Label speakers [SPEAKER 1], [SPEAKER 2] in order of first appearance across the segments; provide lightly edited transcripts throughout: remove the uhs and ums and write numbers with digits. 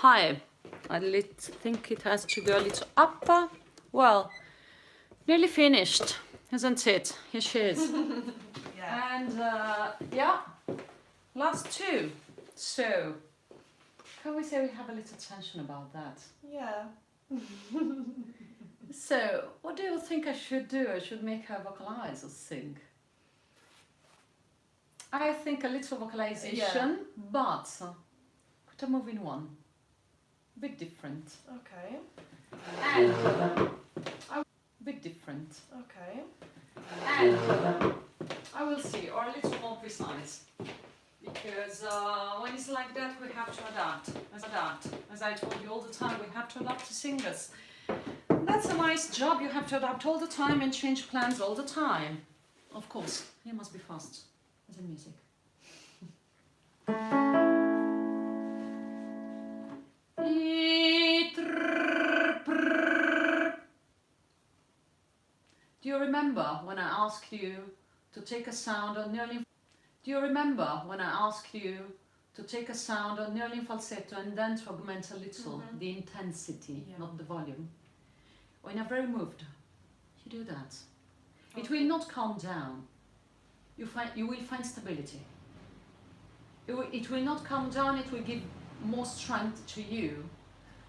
[SPEAKER 1] Hi, I think it has to go a little up. Well, nearly finished, isn't it? Here she is.
[SPEAKER 2] Yeah.
[SPEAKER 1] And yeah, last two. So, can we say we have a little tension about that?
[SPEAKER 2] Yeah.
[SPEAKER 1] So, what do you think I should do? I should make her vocalize or sing? I think a little vocalization, but put a move in one. A bit different.
[SPEAKER 2] Okay.
[SPEAKER 1] And a bit different.
[SPEAKER 2] Okay.
[SPEAKER 1] And I will see, or a little more precise. Because when it's like that, we have to adapt. As I told you all the time, we have to adapt to singers. That's a nice job. You have to adapt all the time and change plans all the time. Of course, you must be fast, as in music. Do you remember when I asked you to take a sound on nearly? Do you remember when I asked you to take a sound on nearly falsetto and then to augment a little the intensity, not the volume? When you're very moved, you do that. Okay. It will not calm down. You will find stability. It will not calm down. It will give more strength to you,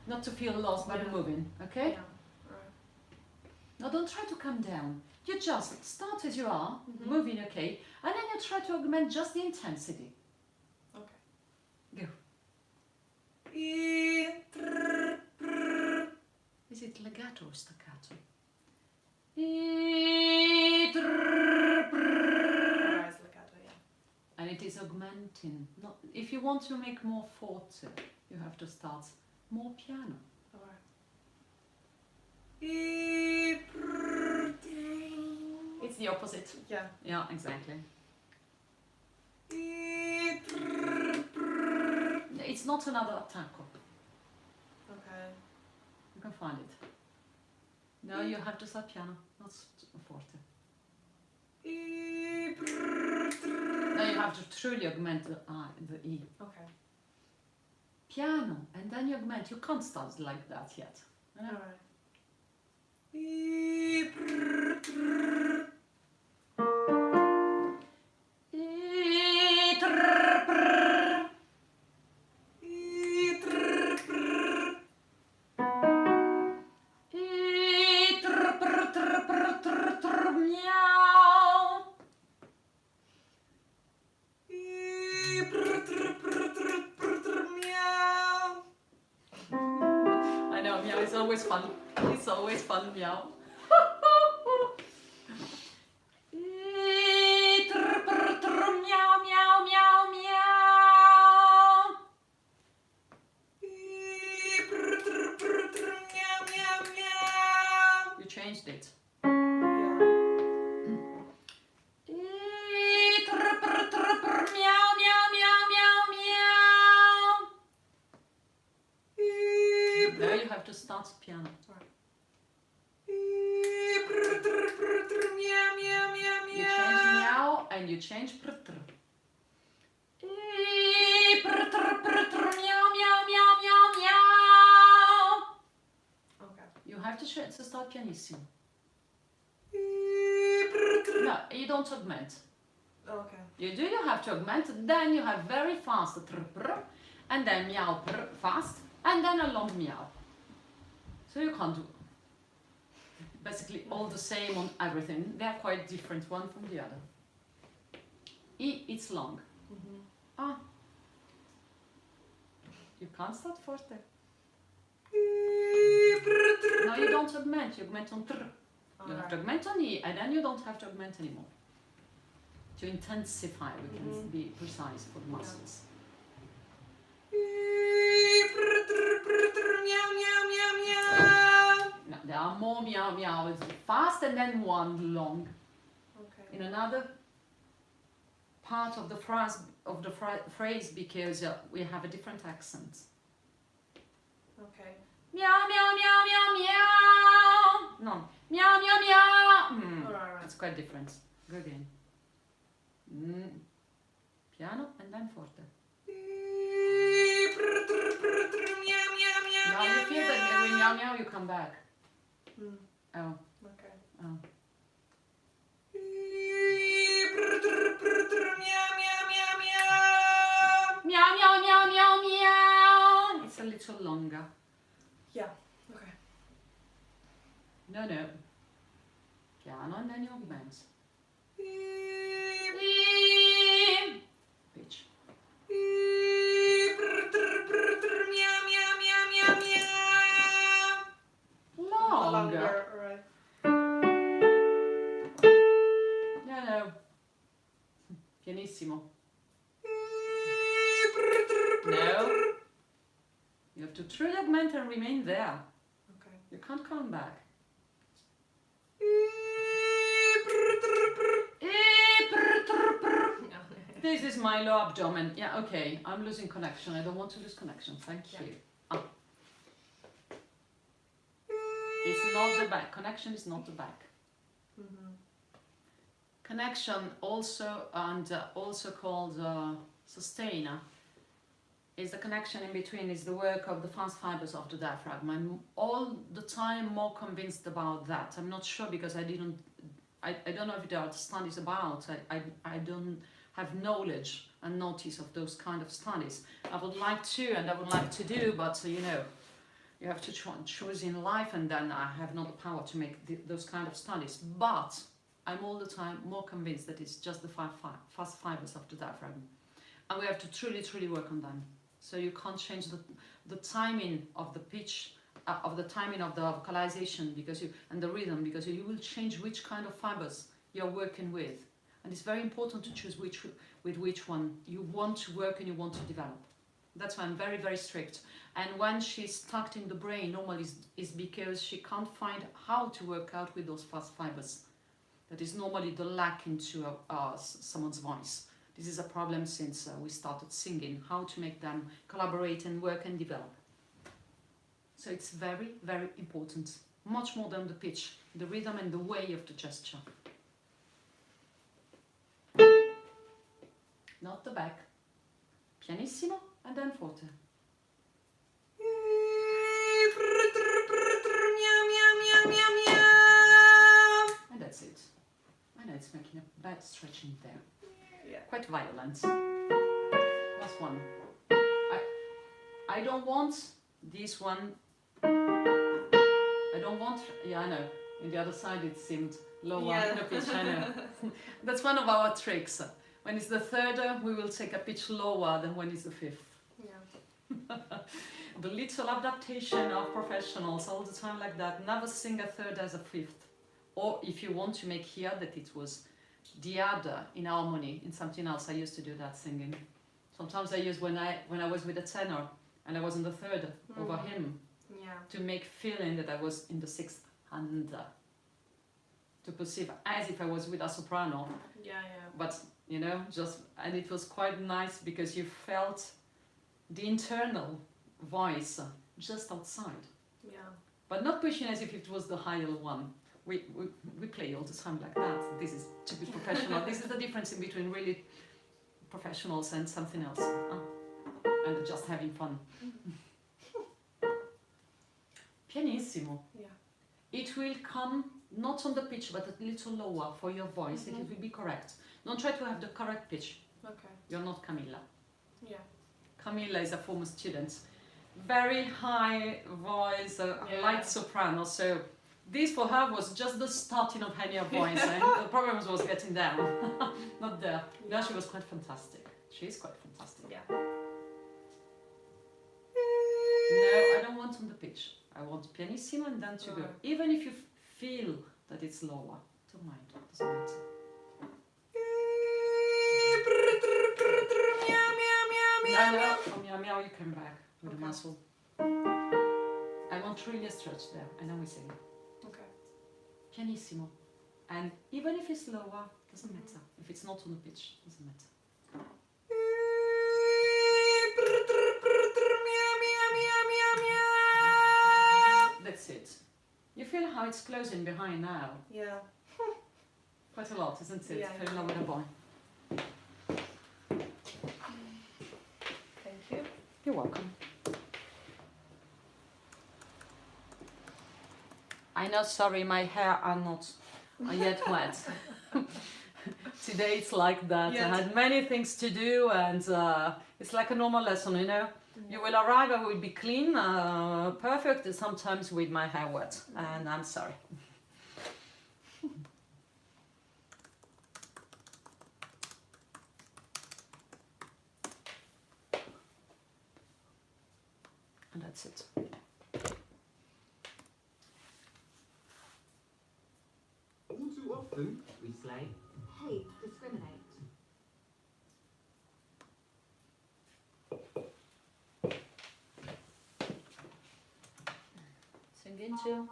[SPEAKER 1] not to feel lost by the moving. Okay.
[SPEAKER 2] Yeah. Right.
[SPEAKER 1] Now don't try to calm down. You just start as you are, moving, okay, and then you try to augment just the intensity.
[SPEAKER 2] Okay.
[SPEAKER 1] Go. Is it legato or staccato?
[SPEAKER 2] It's legato, yeah.
[SPEAKER 1] And it is augmenting. Not, if you want to make more forte, you have to start more piano.
[SPEAKER 2] Alright.
[SPEAKER 1] It's the opposite.
[SPEAKER 2] Yeah.
[SPEAKER 1] Yeah, exactly. It's not another attacco.
[SPEAKER 2] Okay.
[SPEAKER 1] You can find it. No, you have to start piano, not forte. Now you have to truly augment the E.
[SPEAKER 2] Okay.
[SPEAKER 1] Piano, and then you augment. You can't start like that yet.
[SPEAKER 2] Alright.
[SPEAKER 1] I know, meow, it's always fun. It's always fun, meow. Meow, meow, meow, meow. You changed it. Meow, meow, meow, meow, meow. Now you have to start piano. You change meow and you change prr. Meow, meow, meow, meow, meow.
[SPEAKER 2] Okay.
[SPEAKER 1] You have to start pianissimo. No, you don't augment.
[SPEAKER 2] Okay.
[SPEAKER 1] You have to augment, then you have very fast prr, and then meow prr, fast, and then a long meow. So you can't do basically all the same on everything. They are quite different one from the other. E, it's long. Ah. You can't start forte. No, you don't augment, you augment on trr. You have to augment on E, and then you don't have to augment anymore. To intensify, we can be precise for the muscles. No, there are more meow meows fast and then one long.
[SPEAKER 2] Okay.
[SPEAKER 1] In another part of the phrase because we have a different accent.
[SPEAKER 2] Okay.
[SPEAKER 1] Meow meow meow meow meow. No, meow meow meow.
[SPEAKER 2] Alright.
[SPEAKER 1] It's quite different. Go again. Piano and then forte.
[SPEAKER 2] Meow.
[SPEAKER 1] meow meow, you come back.
[SPEAKER 2] Mm.
[SPEAKER 1] Oh.
[SPEAKER 2] Okay.
[SPEAKER 1] Oh. Meow meow meow meow meow. It's a little longer.
[SPEAKER 2] Yeah. Okay.
[SPEAKER 1] No, no. Piano and then you augment. Pitch. Longer.
[SPEAKER 2] Right.
[SPEAKER 1] No, no. Pianissimo. No. You have to truly augment and remain there.
[SPEAKER 2] Okay.
[SPEAKER 1] You can't come back. This is my low abdomen. Yeah, okay. I'm losing connection. I don't want to lose connection. Thank you. Ah. It's not the back. Connection is not the back.
[SPEAKER 2] Mm-hmm.
[SPEAKER 1] Connection also, and also called sustainer, is the connection in between, is the work of the fast fibers of the diaphragm. I'm all the time more convinced about that. I'm not sure because I don't know if there are studies about. I don't have knowledge and notice of those kind of studies. I would like to, and I would like to do, but you know, you have to choose in life, and then I have not the power to make those kind of studies. But I'm all the time more convinced that it's just the fast fibers of the diaphragm, and we have to truly work on them. So you can't change the timing of the pitch, of the timing of the vocalization, because and the rhythm, because you will change which kind of fibers you're working with, and it's very important to choose with which one you want to work and you want to develop. That's why I'm very strict. And when she's stuck in the brain, normally is because she can't find how to work out with those fast fibers. That is normally the lack into someone's voice. This is a problem since we started singing, how to make them collaborate and work and develop. So it's very important, much more than the pitch, the rhythm and the way of the gesture. Not the back. Pianissimo and then forte. And that's it. I know it's making a bad stretching there.
[SPEAKER 2] Yeah.
[SPEAKER 1] Quite violent. Last one. I don't want this one. I don't want. Yeah, I know. On the other side, it seemed lower in the pitch. I know. That's one of our tricks. When it's the third, we will take a pitch lower than when it's the fifth.
[SPEAKER 2] Yeah.
[SPEAKER 1] The little adaptation of professionals all the time like that. Never sing a third as a fifth. Or if you want to make here that it was the other in harmony in something else, I used to do that singing. Sometimes I used when I was with a tenor and I was in the third over him, to make feeling that I was in the sixth hand, to perceive as if I was with a soprano. But you know, and it was quite nice because you felt the internal voice just outside. But not pushing as if it was the higher one. We play all the time like that. This is to be professional. This is the difference in between really professionals and something else. And just having fun. Pianissimo. It will come not on the pitch but a little lower for your voice. It will be correct. Don't try to have the correct pitch.
[SPEAKER 2] Okay.
[SPEAKER 1] You're not Camilla.
[SPEAKER 2] Yeah.
[SPEAKER 1] Camilla is a former student. Very high voice, light soprano. So this for her was just the starting of her voice. The problem was getting there, not there. Now she was quite fantastic. She is quite fantastic.
[SPEAKER 2] Yeah.
[SPEAKER 1] No, I don't want on the pitch. I want pianissimo and then to go. Even if you feel that it's lower, don't mind. Doesn't matter. No, from meow meow you come back with the muscle. I want really a stretch there, and then we sing.
[SPEAKER 2] Okay.
[SPEAKER 1] Pianissimo. And even if it's lower, doesn't matter. If it's not on the pitch, doesn't matter. That's it. You feel how it's closing behind now?
[SPEAKER 2] Yeah.
[SPEAKER 1] Quite a lot, isn't it?
[SPEAKER 2] Yeah,
[SPEAKER 1] Fell in love with a boy.
[SPEAKER 2] Thank you.
[SPEAKER 1] You're welcome. I know, sorry, my hair are not yet wet. Today it's like that.
[SPEAKER 2] Yet.
[SPEAKER 1] I had many things to do, and it's like a normal lesson, you know. You will arrive, I will be clean, perfect, and sometimes with my hair wet, and I'm sorry. And that's it.
[SPEAKER 3] All too often, we say,
[SPEAKER 4] Hate, discriminate.
[SPEAKER 1] Sing into.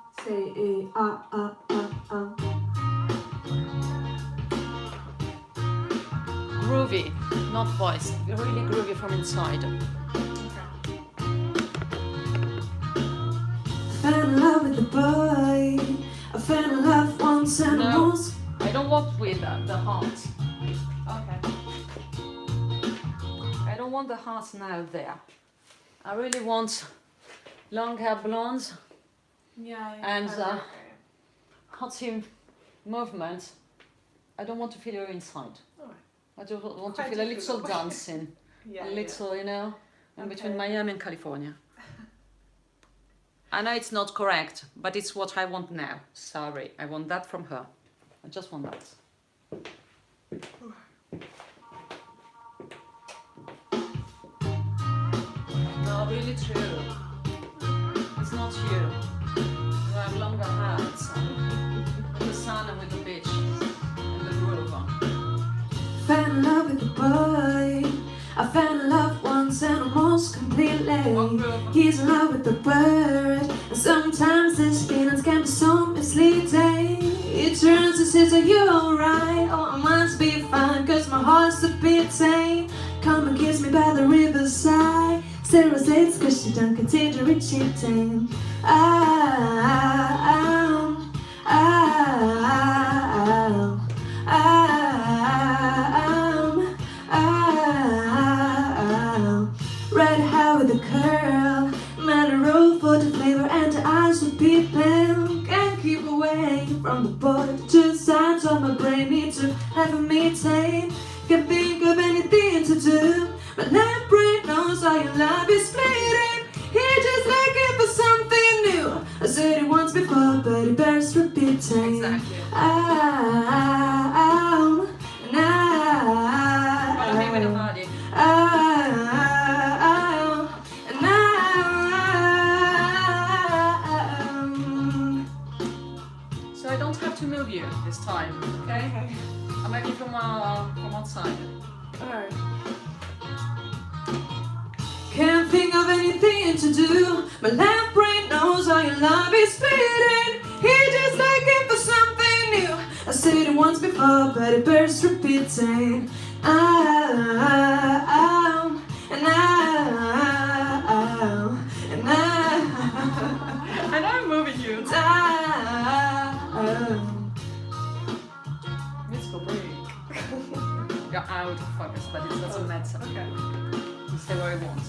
[SPEAKER 1] Groovy, not voice. Really groovy from inside.
[SPEAKER 5] I fell in love with the boy. I fell in love once and
[SPEAKER 1] No.
[SPEAKER 5] once.
[SPEAKER 1] I don't want with the heart.
[SPEAKER 2] Okay.
[SPEAKER 1] I don't want the heart now there. I really want long hair blondes
[SPEAKER 2] Yeah.
[SPEAKER 1] and
[SPEAKER 2] okay.
[SPEAKER 1] hearty movement. I don't want to feel her inside.
[SPEAKER 2] Alright.
[SPEAKER 1] I just want to
[SPEAKER 2] Quite
[SPEAKER 1] feel a little
[SPEAKER 2] difficult.
[SPEAKER 1] dancing,
[SPEAKER 2] Yeah.
[SPEAKER 1] a little, you know, in between
[SPEAKER 2] Okay.
[SPEAKER 1] Miami and California. I know it's not correct, but it's what I want now. Sorry, I want that from her. I just want that. No, really true. It's not you. You have longer hair. It's with the sun and with the beach and the groove.
[SPEAKER 5] Fell in love with the boy. I fell in love once and almost completely.
[SPEAKER 1] What groove?
[SPEAKER 5] He's in love with the bird, and sometimes these feelings can be so misleading. He turns and says, are you alright? Oh, I must be fine, cause my heart's a beating. Come and kiss me by the riverside. Sarah says, cause she don't consider it cheating. Red hair with a curl, man a roll for the flavor, and the eyes would be pale. Can't keep away from the boy. Two sides of my brain need to have a meeting. Can't think of anything to do. My left brain knows all your love is fleeting. He's just looking for something new. I said it once before, but it bears repeating.
[SPEAKER 1] Exactly. Follow me with the body. So I don't have to move you this time, okay?
[SPEAKER 2] Okay.
[SPEAKER 1] I'm making from outside.
[SPEAKER 2] Alright.
[SPEAKER 5] Can't think of anything to do. My left brain knows all your love is fleeting. He's just looking for something new. I said it once before, but it bears repeating.
[SPEAKER 1] I know I'm moving you. Let's go break. You're out of focus, but it doesn't matter.
[SPEAKER 2] Okay.
[SPEAKER 1] You stay where you want.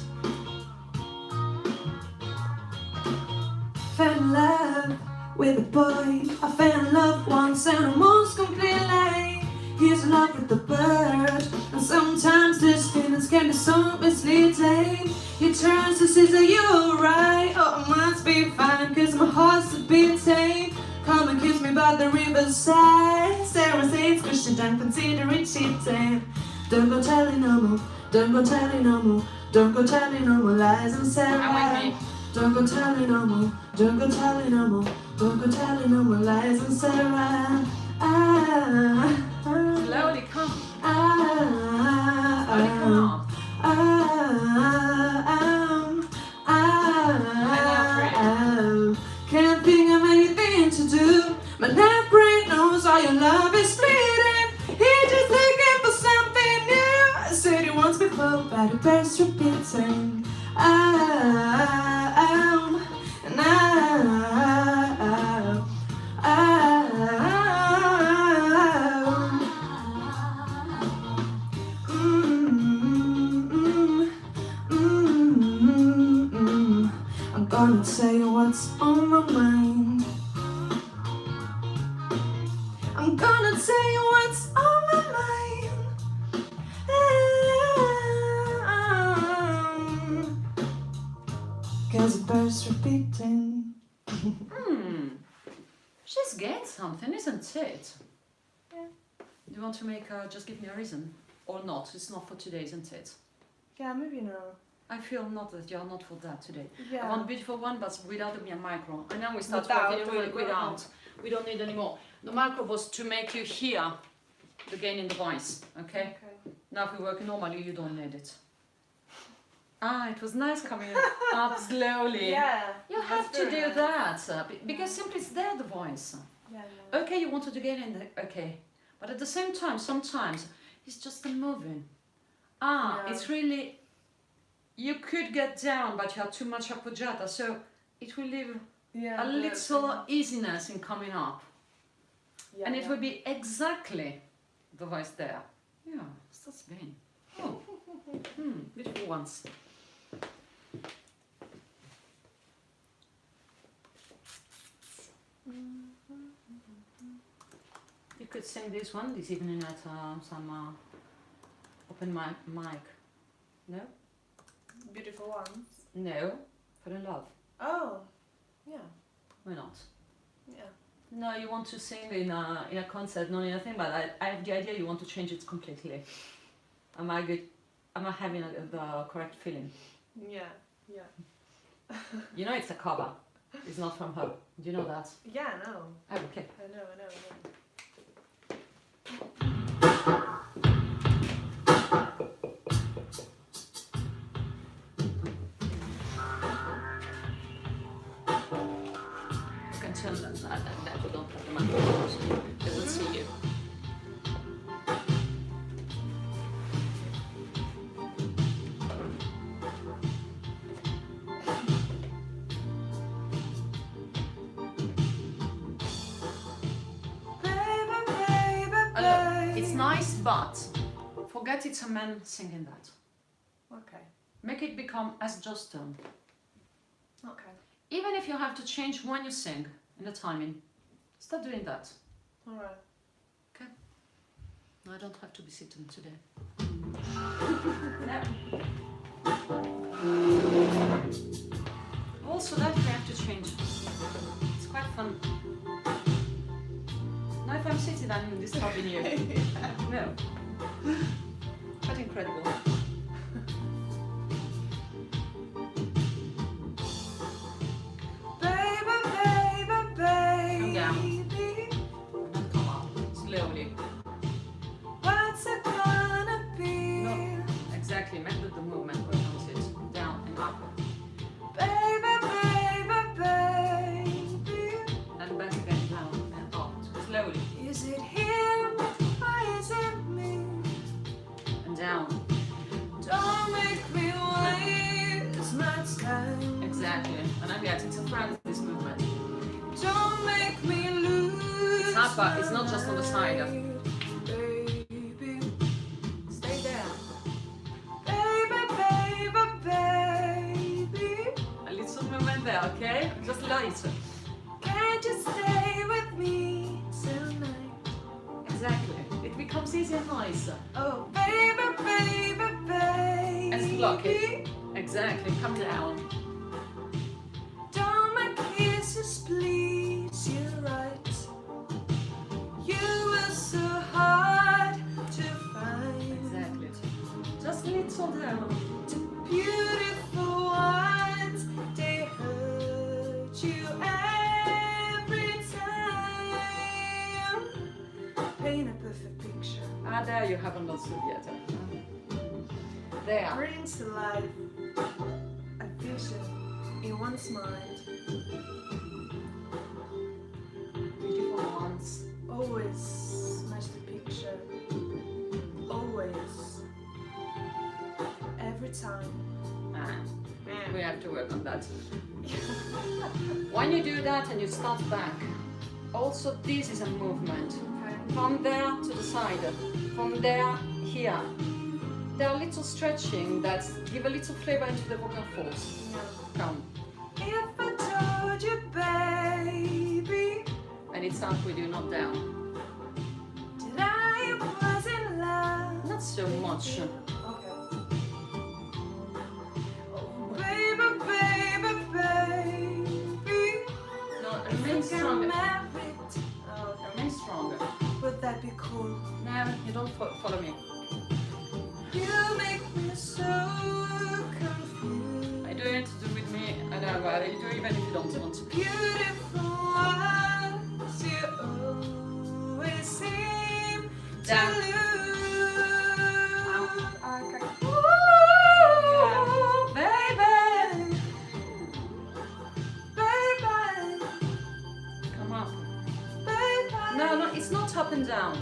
[SPEAKER 5] Fell in love with a boy. I fell in love once and almost completely. He's in love with the bird, and sometimes these feelings can be so misleading. He turns and says, are you alright? Oh, I must be fine, cause my heart's a beating. Come and kiss me by the riverside. Sarah says, cause she don't consider it cheating. Don't go telling no more, don't go telling no more, don't go telling no more lies and Sarah.
[SPEAKER 1] I'm with me.
[SPEAKER 5] Don't go telling no more, don't go telling no more, don't go telling no more lies and Sarah.
[SPEAKER 1] Slowly come. Slowly come out.
[SPEAKER 5] Can't think of anything to do. My left brain knows all your love is fleeting. He's just looking for something new. I said it once before, but it bears repeating. I'm gonna tell you what's on my mind. 'cause it bears repeating.
[SPEAKER 1] She's getting something, isn't it?
[SPEAKER 2] Yeah.
[SPEAKER 1] Do you want to make just give me a reason? Or not? It's not for today, isn't it?
[SPEAKER 2] Yeah, maybe no.
[SPEAKER 1] I feel not that you're not for that today.
[SPEAKER 2] Yeah.
[SPEAKER 1] I want beautiful one, but without the micro. And now we start
[SPEAKER 2] Without
[SPEAKER 1] working
[SPEAKER 2] the
[SPEAKER 1] really
[SPEAKER 2] micro.
[SPEAKER 1] without. We don't need any more. The micro was to make you hear the gain in the voice, okay?
[SPEAKER 2] Okay.
[SPEAKER 1] Now if we work normally, you don't need it. It was nice coming up slowly.
[SPEAKER 2] Yeah.
[SPEAKER 1] You
[SPEAKER 2] that's
[SPEAKER 1] have to
[SPEAKER 2] very
[SPEAKER 1] do
[SPEAKER 2] nice.
[SPEAKER 1] that, because simply it's there, the voice.
[SPEAKER 2] Yeah, yeah.
[SPEAKER 1] Okay, you wanted to get in the, okay. But at the same time, sometimes it's just a moving.
[SPEAKER 2] Yeah.
[SPEAKER 1] It's really, you could get down, but you have too much appoggiata, so it will leave
[SPEAKER 2] Yeah,
[SPEAKER 1] a little easiness in coming up.
[SPEAKER 2] yeah,
[SPEAKER 1] And it
[SPEAKER 2] yeah.
[SPEAKER 1] will be exactly the voice there. Yeah, that's been. Oh, beautiful ones. You could sing this one this evening at some open mic. No?
[SPEAKER 2] Beautiful ones.
[SPEAKER 1] No? For in love.
[SPEAKER 2] Oh, yeah,
[SPEAKER 1] Why not?
[SPEAKER 2] yeah.
[SPEAKER 1] No, you want to sing in a concert, not in a thing, but I have the idea you want to change it completely. Am I good? Am I having the correct feeling?
[SPEAKER 2] Yeah, yeah.
[SPEAKER 1] You know it's a cover. It's not from her. Do you know that?
[SPEAKER 2] Yeah, I know.
[SPEAKER 1] Oh, okay.
[SPEAKER 2] I know.
[SPEAKER 1] You can turn that you don't have the microphone. They will see you. It's nice, but forget it's a man singing that.
[SPEAKER 2] Okay,
[SPEAKER 1] Make it become as just tone.
[SPEAKER 2] okay.
[SPEAKER 1] Even if you have to change when you sing in the timing, start doing that.
[SPEAKER 2] Alright.
[SPEAKER 1] I don't have to be sitting today. Also, that we have to change. It's quite fun. Now, if I'm sitting, I'm disturbing you. No. Quite incredible. Come down. And come up slowly.
[SPEAKER 5] What's it gonna be?
[SPEAKER 1] No, exactly. Make the movement where you sit down and up.
[SPEAKER 5] Baby,
[SPEAKER 1] And back again, down and up. Slowly.
[SPEAKER 5] is it him or is it me?
[SPEAKER 1] And down.
[SPEAKER 5] Don't make me waste my time.
[SPEAKER 1] Exactly. And I'm getting to France this movement.
[SPEAKER 5] Don't make me lose.
[SPEAKER 1] It's up, but it's not just on the side.
[SPEAKER 5] Baby,
[SPEAKER 1] Stay there.
[SPEAKER 5] baby.
[SPEAKER 1] A little movement there, okay? Just light.
[SPEAKER 5] Can't you stay with me tonight?
[SPEAKER 1] Exactly. It becomes easy and nice.
[SPEAKER 5] Oh, baby.
[SPEAKER 1] And block it. Exactly. Come down.
[SPEAKER 5] Don't my kisses please you right? You were so hard to find.
[SPEAKER 1] Exactly. Just little down.
[SPEAKER 5] The beautiful ones, they hurt you every time. Paint a perfect picture.
[SPEAKER 1] There you haven't understood yet. There.
[SPEAKER 2] Bring to life a vision in one's mind.
[SPEAKER 1] Beautiful ones.
[SPEAKER 2] Always match the picture. Always. Every time.
[SPEAKER 1] We have to work on that. When you do that and you start back, also this is a movement.
[SPEAKER 2] Okay.
[SPEAKER 1] From there to the side, from there here. There are little stretching that give a little flavor into the vocal folds.
[SPEAKER 2] Yeah.
[SPEAKER 1] Come.
[SPEAKER 5] If I told you, baby,
[SPEAKER 1] And it's up with you, not down.
[SPEAKER 5] that I was in love.
[SPEAKER 1] Not so much.
[SPEAKER 2] Okay.
[SPEAKER 5] Baby,
[SPEAKER 1] follow me.
[SPEAKER 5] You make me so confused.
[SPEAKER 1] I do it, do with me, and I will do even if you don't want to.
[SPEAKER 5] Beautiful ones, you always seem to
[SPEAKER 1] Down.
[SPEAKER 5] lose.
[SPEAKER 2] Okay.
[SPEAKER 1] Ooh, baby.
[SPEAKER 5] Baby,
[SPEAKER 1] Come on.
[SPEAKER 5] baby.
[SPEAKER 1] No, it's not up and down.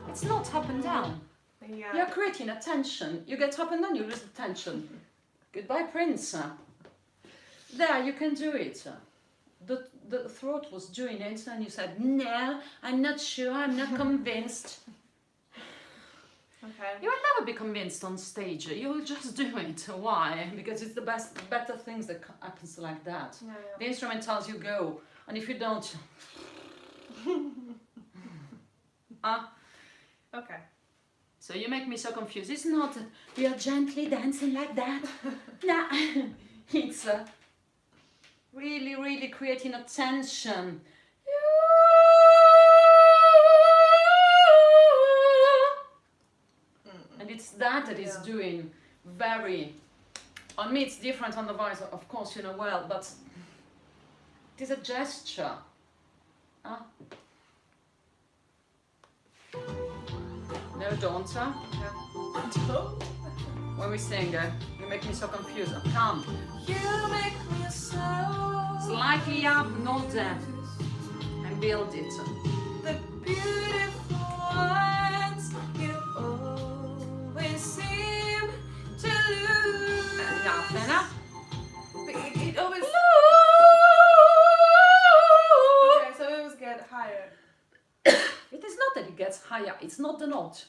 [SPEAKER 1] It's not up and down.
[SPEAKER 2] Yeah.
[SPEAKER 1] You're creating a tension. You get up and down, you lose the tension. Goodbye, Prince. There, you can do it. The throat was doing it, and you said, no, I'm not sure, I'm not convinced.
[SPEAKER 2] Okay.
[SPEAKER 1] You will never be convinced on stage. You will just do it. Why? Because it's the better things that happens like that.
[SPEAKER 2] Yeah,
[SPEAKER 1] The instrumentals you go, and if you don't,
[SPEAKER 2] Okay.
[SPEAKER 1] so you make me so confused. It's not we are gently dancing like that. Nah, it's really, really creating a tension. And it's that is doing very. On me, it's different on the voice, of course, you know well, but it is a gesture. No, don't. When we sing, you make me so confused. Come.
[SPEAKER 5] You make me so
[SPEAKER 1] Slightly up, not down. And build it.
[SPEAKER 5] the beautiful ones you always seem to lose.
[SPEAKER 1] Enough.
[SPEAKER 2] But it always. Okay, so it was get higher.
[SPEAKER 1] It is not that it gets higher, it's not the note.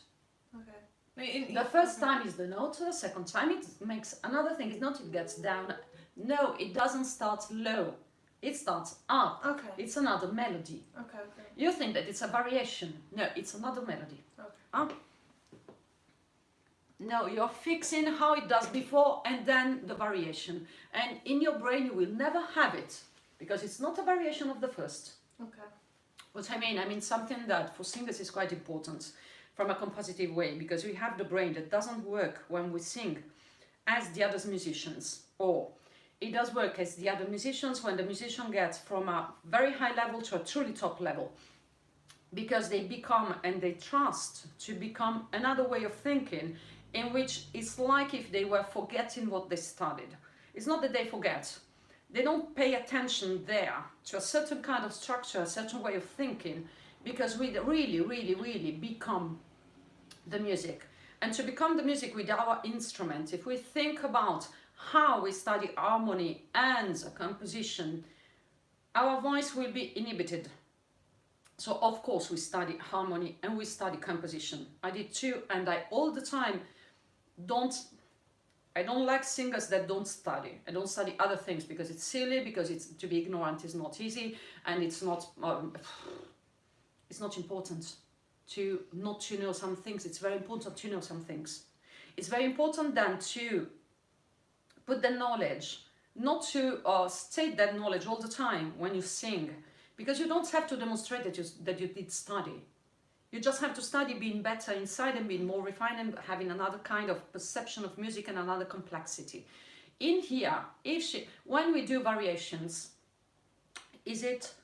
[SPEAKER 2] Okay.
[SPEAKER 1] The first time is the note, the second time it makes another thing. It's not it gets down. No, it doesn't start low. It starts up.
[SPEAKER 2] Okay.
[SPEAKER 1] It's another melody.
[SPEAKER 2] Okay. Okay.
[SPEAKER 1] You think that it's a variation. No, it's another melody.
[SPEAKER 2] Okay.
[SPEAKER 1] No, you're fixing how it does before and then the variation. And in your brain you will never have it because it's not a variation of the first.
[SPEAKER 2] Okay.
[SPEAKER 1] What I mean something that for singers is quite important from a compositive way, because we have the brain that doesn't work when we sing as the other musicians, or it does work as the other musicians when the musician gets from a very high level to a truly top level, because they become and they trust to become another way of thinking in which it's like if they were forgetting what they studied. It's not that they forget. They don't pay attention there to a certain kind of structure, a certain way of thinking, because we really, really, really become the music. And to become the music with our instrument, if we think about how we study harmony and composition, our voice will be inhibited. So of course we study harmony and we study composition. I did too, and I all the time I don't like singers that don't study. I don't study other things because it's silly, because it's to be ignorant is not easy, and it's not important to not to know some things. It's very important to know some things. It's very important then to put the knowledge, not to state that knowledge all the time when you sing, because you don't have to demonstrate that you did study. You just have to study being better inside and being more refined and having another kind of perception of music and another complexity. In here, when we do variations, is it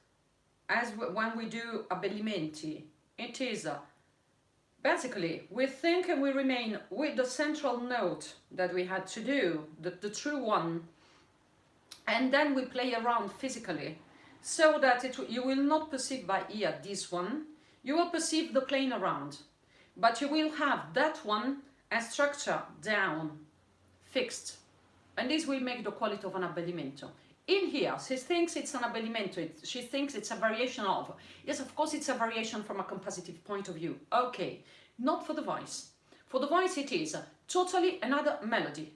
[SPEAKER 1] as when we do abbellimenti? It is basically we think and we remain with the central note that we had to do, the true one, and then we play around physically so that you will not perceive by ear this one. You will perceive the playing around, but you will have that one as structure down, fixed, and this will make the quality of an abbellimento. In here, she thinks it's an abbellimento, she thinks it's a variation of. Yes, of course it's a variation from a compositive point of view. Okay, not for the voice. For the voice it is totally another melody.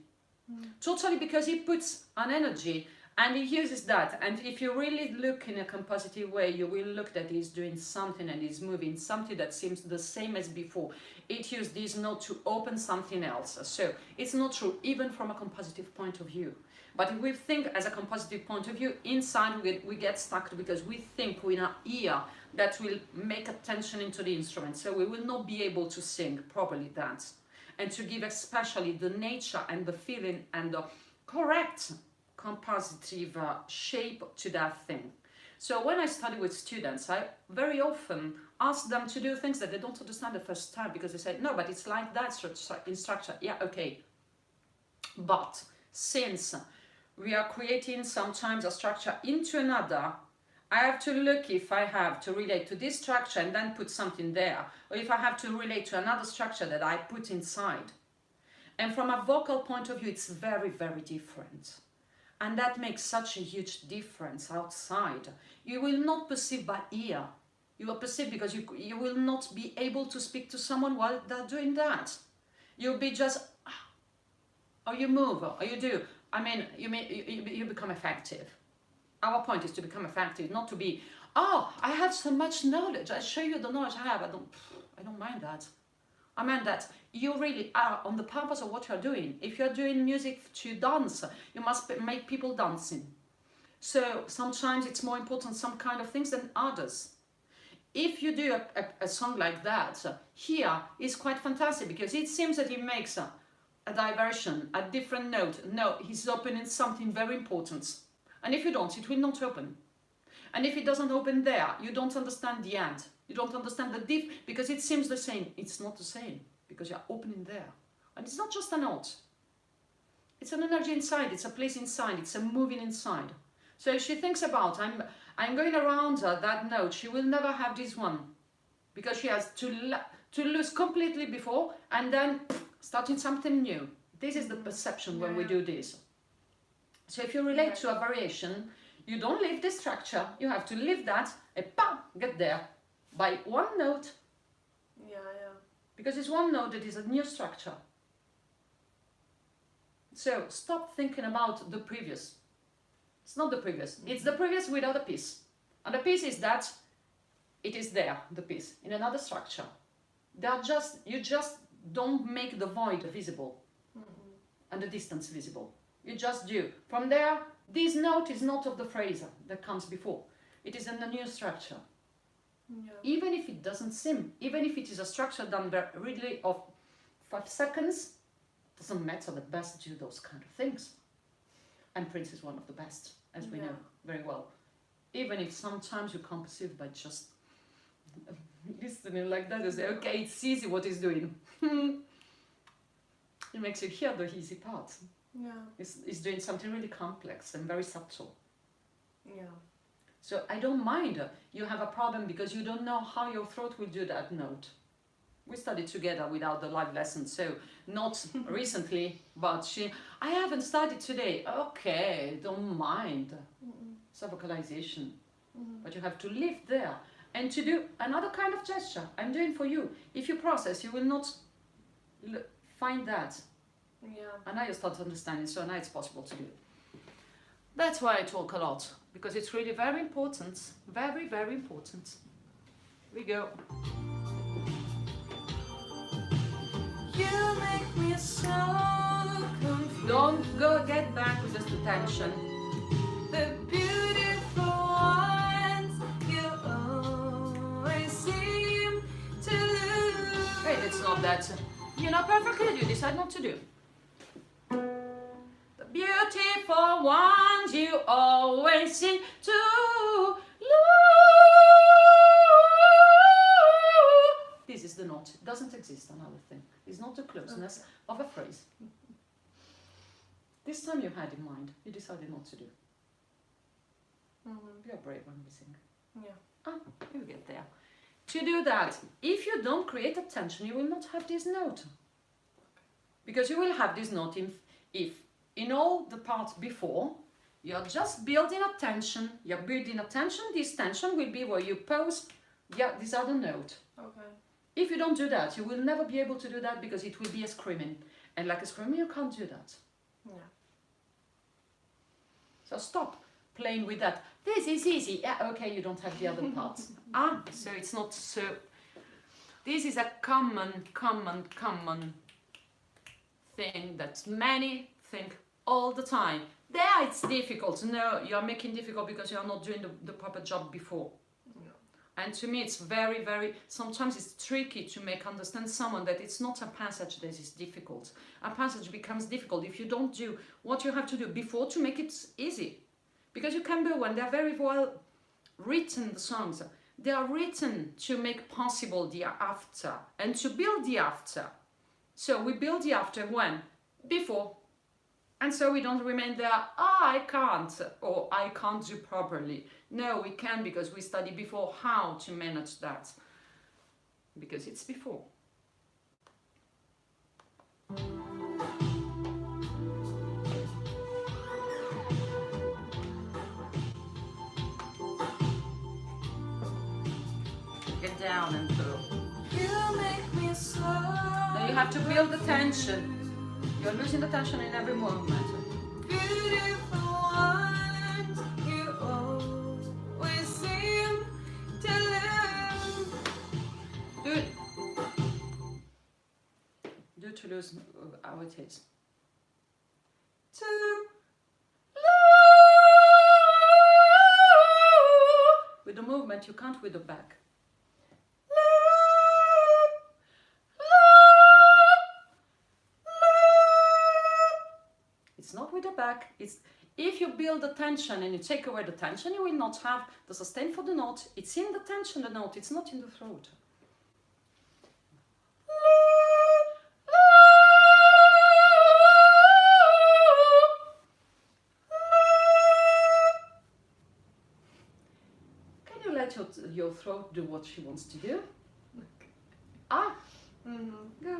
[SPEAKER 1] Totally, because he puts an energy and he uses that. And if you really look in a compositive way, you will look that he's doing something and he's moving something that seems the same as before. It used this note to open something else. So it's not true, even from a compositive point of view. But if we think as a compositive point of view, inside we get stuck because we think with our ear that will make attention into the instrument. So we will not be able to sing properly that. And to give especially the nature and the feeling and the correct compositive shape to that thing. So when I study with students, I very often ask them to do things that they don't understand the first time because they say, no, but it's like that in structure. Yeah, okay. But since we are creating sometimes a structure into another, I have to look if I have to relate to this structure and then put something there, or if I have to relate to another structure that I put inside. And from a vocal point of view, it's very, very different. And that makes such a huge difference outside. You will not perceive by ear. You will perceive because you will not be able to speak to someone while they're doing that. You'll be just, or you move, or you do. I mean, you become effective. Our point is to become effective, not to be, oh, I have so much knowledge. I show you the knowledge I have. I don't mind that. I mean that you really are on the purpose of what you're doing. If you're doing music to dance, you must make people dancing. So sometimes it's more important some kind of things than others. If you do a song like that, here is quite fantastic because it seems that he makes a diversion, a different note. No, he's opening something very important. And if you don't, it will not open. And if it doesn't open there, you don't understand the end. You don't understand the diff because it seems the same. It's not the same because you're opening there. And it's not just a note. It's an energy inside. It's a place inside. It's a moving inside. So if she thinks about, I'm going around that note, she will never have this one because she has to lose completely before and then starting something new. This is the perception when we do this. So if you relate to a variation, you don't leave the structure. You have to leave that and bam, get there. By one note, because it's one note that is a new structure. So stop thinking about the previous. It's not the previous. It's the previous without a piece. And the piece is that it is there, the piece, in another structure. You just don't make the void visible and the distance visible. You just do. From there, this note is not of the phrase that comes before. It is in the new structure. Yeah. Even if it doesn't seem, even if it is a structure done really of 5 seconds, doesn't matter, the best do those kind of things. And Prince is one of the best, as we know very well. Even if sometimes you can't perceive by just listening like that and say, okay, it's easy what he's doing. It makes you hear the easy part. Yeah. He's doing something really complex and very subtle. Yeah. So I don't mind you have a problem because you don't know how your throat will do that note. We studied together without the live lesson, so not recently, but I haven't studied today. Okay, don't mind. It's a vocalization. But you have to live there and to do another kind of gesture. I'm doing for you. If you process, you will not find that. Yeah. And now you start understanding, so now it's possible to do. That's why I talk a lot, because it's really very important. Very, very important. Here we go.
[SPEAKER 5] You make me so confused.
[SPEAKER 1] Don't go get back with just the tension.
[SPEAKER 5] The beautiful ones you always seem to lose.
[SPEAKER 1] Wait, it's not that. You know perfectly, you decide not to do. The beautiful ones you always seem to lose. This is the note. It doesn't exist, another thing. It's not the closeness of a phrase. This time you had in mind, you decided not to do. You're brave when we sing. Yeah. You get there. To do that, if you don't create attention, you will not have this note. Because you will have this note if in all the parts before, you're just building attention, this tension will be where you pause this other note. Okay. If you don't do that, you will never be able to do that because it will be a screaming. And like a screaming, you can't do that. Yeah. So stop playing with that. This is easy. Yeah, okay, you don't have the other parts. So it's not so... This is a common thing that many think all the time. there it's difficult. No, you are making difficult because you are not doing the proper job before. And to me, it's very, sometimes it's tricky to make understand someone that it's not a passage that is difficult. A passage becomes difficult if you don't do what you have to do before to make it easy. Because you can do, when they're very well written, the songs, they are written to make possible the after and to build the after. So we build the after when? Before. And so we don't remain there, I can't, or I can't do properly. No, we can, because we study before how to manage that. Because it's before. Get down and through.
[SPEAKER 5] You make me so.
[SPEAKER 1] Now you have to build the tension. You're losing the tension in every movement.
[SPEAKER 5] Beautiful ones, you always seem to lose.
[SPEAKER 1] Do Toulouse how it is.
[SPEAKER 5] To
[SPEAKER 1] With the movement, you can't with the back. It's not with the back. It's if you build the tension and you take away the tension, you will not have the sustain for the note. It's in the tension, the note. It's not in the throat. Can you let your throat do what she wants to do? Ah, go.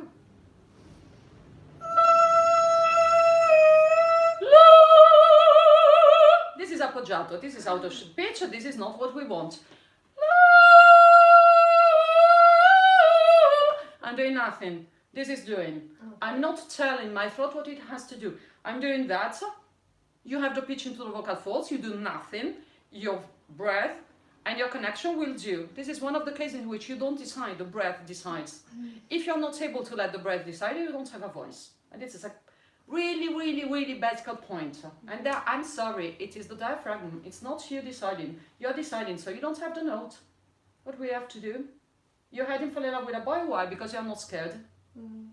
[SPEAKER 1] This is appoggiato, this is out of pitch, this is not what we want. I'm doing nothing. This is doing. I'm not telling my throat what it has to do. I'm doing that. You have the pitch into the vocal folds, you do nothing. Your breath and your connection will do. This is one of the cases in which you don't decide, the breath decides. If you're not able to let the breath decide, you don't have a voice. And this is a really basic point. And there, I'm sorry, it is the diaphragm. It's not you deciding. You're deciding, so you don't have the note. What we have to do? You're heading for love with a boy. Why? Because you're not scared.